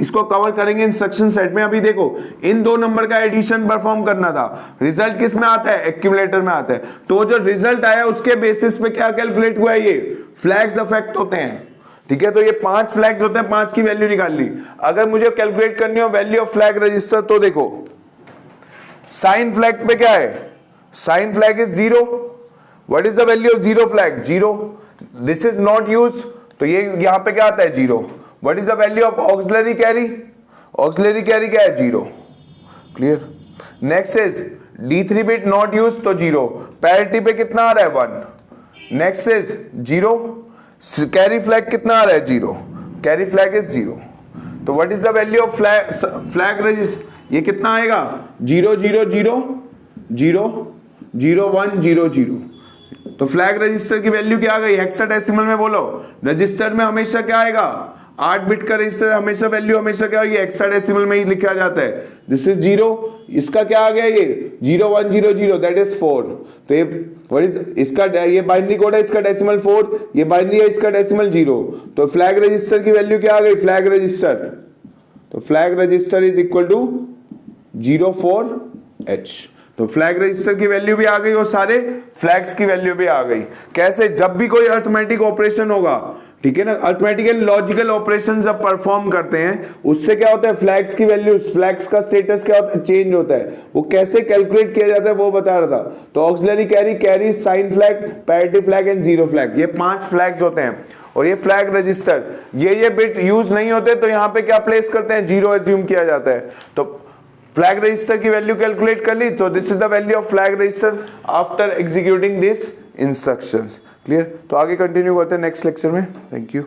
इसको कवर करेंगे इंस्ट्रक्शन सेट में। अभी देखो इन 2 नंबर का एडिशन परफॉर्म करना था, रिजल्ट किस में आता है, एक्यूमुलेटर में आता है। तो जो रिजल्ट आया उसके बेसिस पे क्या कैलकुलेट हुआ है, ये फ्लैग्स अफेक्ट होते हैं। ठीक है, तो ये 5 फ्लैग्स होते हैं, 5 की वैल्यू निकाल ली। अगर मुझे कैलकुलेट करनी हो वैल्यू ऑफ फ्लैग रजिस्टर, तो देखो साइन फ्लैग पे क्या है, sign flag is 0। What is the value of zero flag, 0। This is not use, तो ये यहां पे क्या आता है, 0। What is the value of auxiliary carry, auxiliary carry क्या है, 0। Clear. Next is D3 bit not use, तो 0। पैरिटी पे कितना आ रहा है, 1। Next is 0। कैरी फ्लैग कितना आ रहा है, 0। Carry flag is 0। तो what is the value of flag register, ये कितना आएगा, 0 0 0 0 0 1 0 0। तो फ्लैग रजिस्टर की वैल्यू क्या आ गई, हेक्साडेसिमल में बोलो। रजिस्टर में हमेशा क्या आएगा, 8 बिट का रजिस्टर, हमेशा वैल्यू हमेशा क्या होगी, हेक्साडेसिमल में ही लिखा जाता है। दिस इज 0, इसका क्या आ गया, ये 0 1 0 0 दैट इज 4। तो ये व्हाट इज इसका, ये बाइनरी कोड है, इसका डेसिमल 4, ये बाइनरी है, इसका डेसिमल 0। तो फ्लैग रजिस्टर की वैल्यू क्या आ गई, फ्लैग रजिस्टर, तो flag register is equal to 04H। तो फ्लैग रजिस्टर की वैल्यू भी आ गई और सारे फ्लैग्स की वैल्यू भी आ गई। कैसे, जब भी कोई अरिथमेटिक ऑपरेशन होगा, ठीक है ना, अरिथमेटिक एंड लॉजिकल ऑपरेशन जब परफॉर्म करते हैं, उससे क्या होता है, फ्लैग्स की वैल्यू, फ्लैग्स का स्टेटस क्या होता है, चेंज होता है। वो कैसे कैलकुलेट किया जाता है वो बता रहा था। तो auxiliary carry, carry, sign flag, parity flag and zero flag, ये 5 फ्लैग्स होते हैं। और ये फ्लैग रजिस्टर, ये बिट यूज नहीं होते, तो यहाँ पे क्या प्लेस करते हैं, 0 एज्यूम किया जाता है। तो फ्लैग रजिस्टर की वैल्यू कैलकुलेट कर ली, तो this is the value of flag register after executing this instructions. Clear. तो आगे कंटिन्यू करते हैं नेक्स्ट लेक्चर में। Thank you.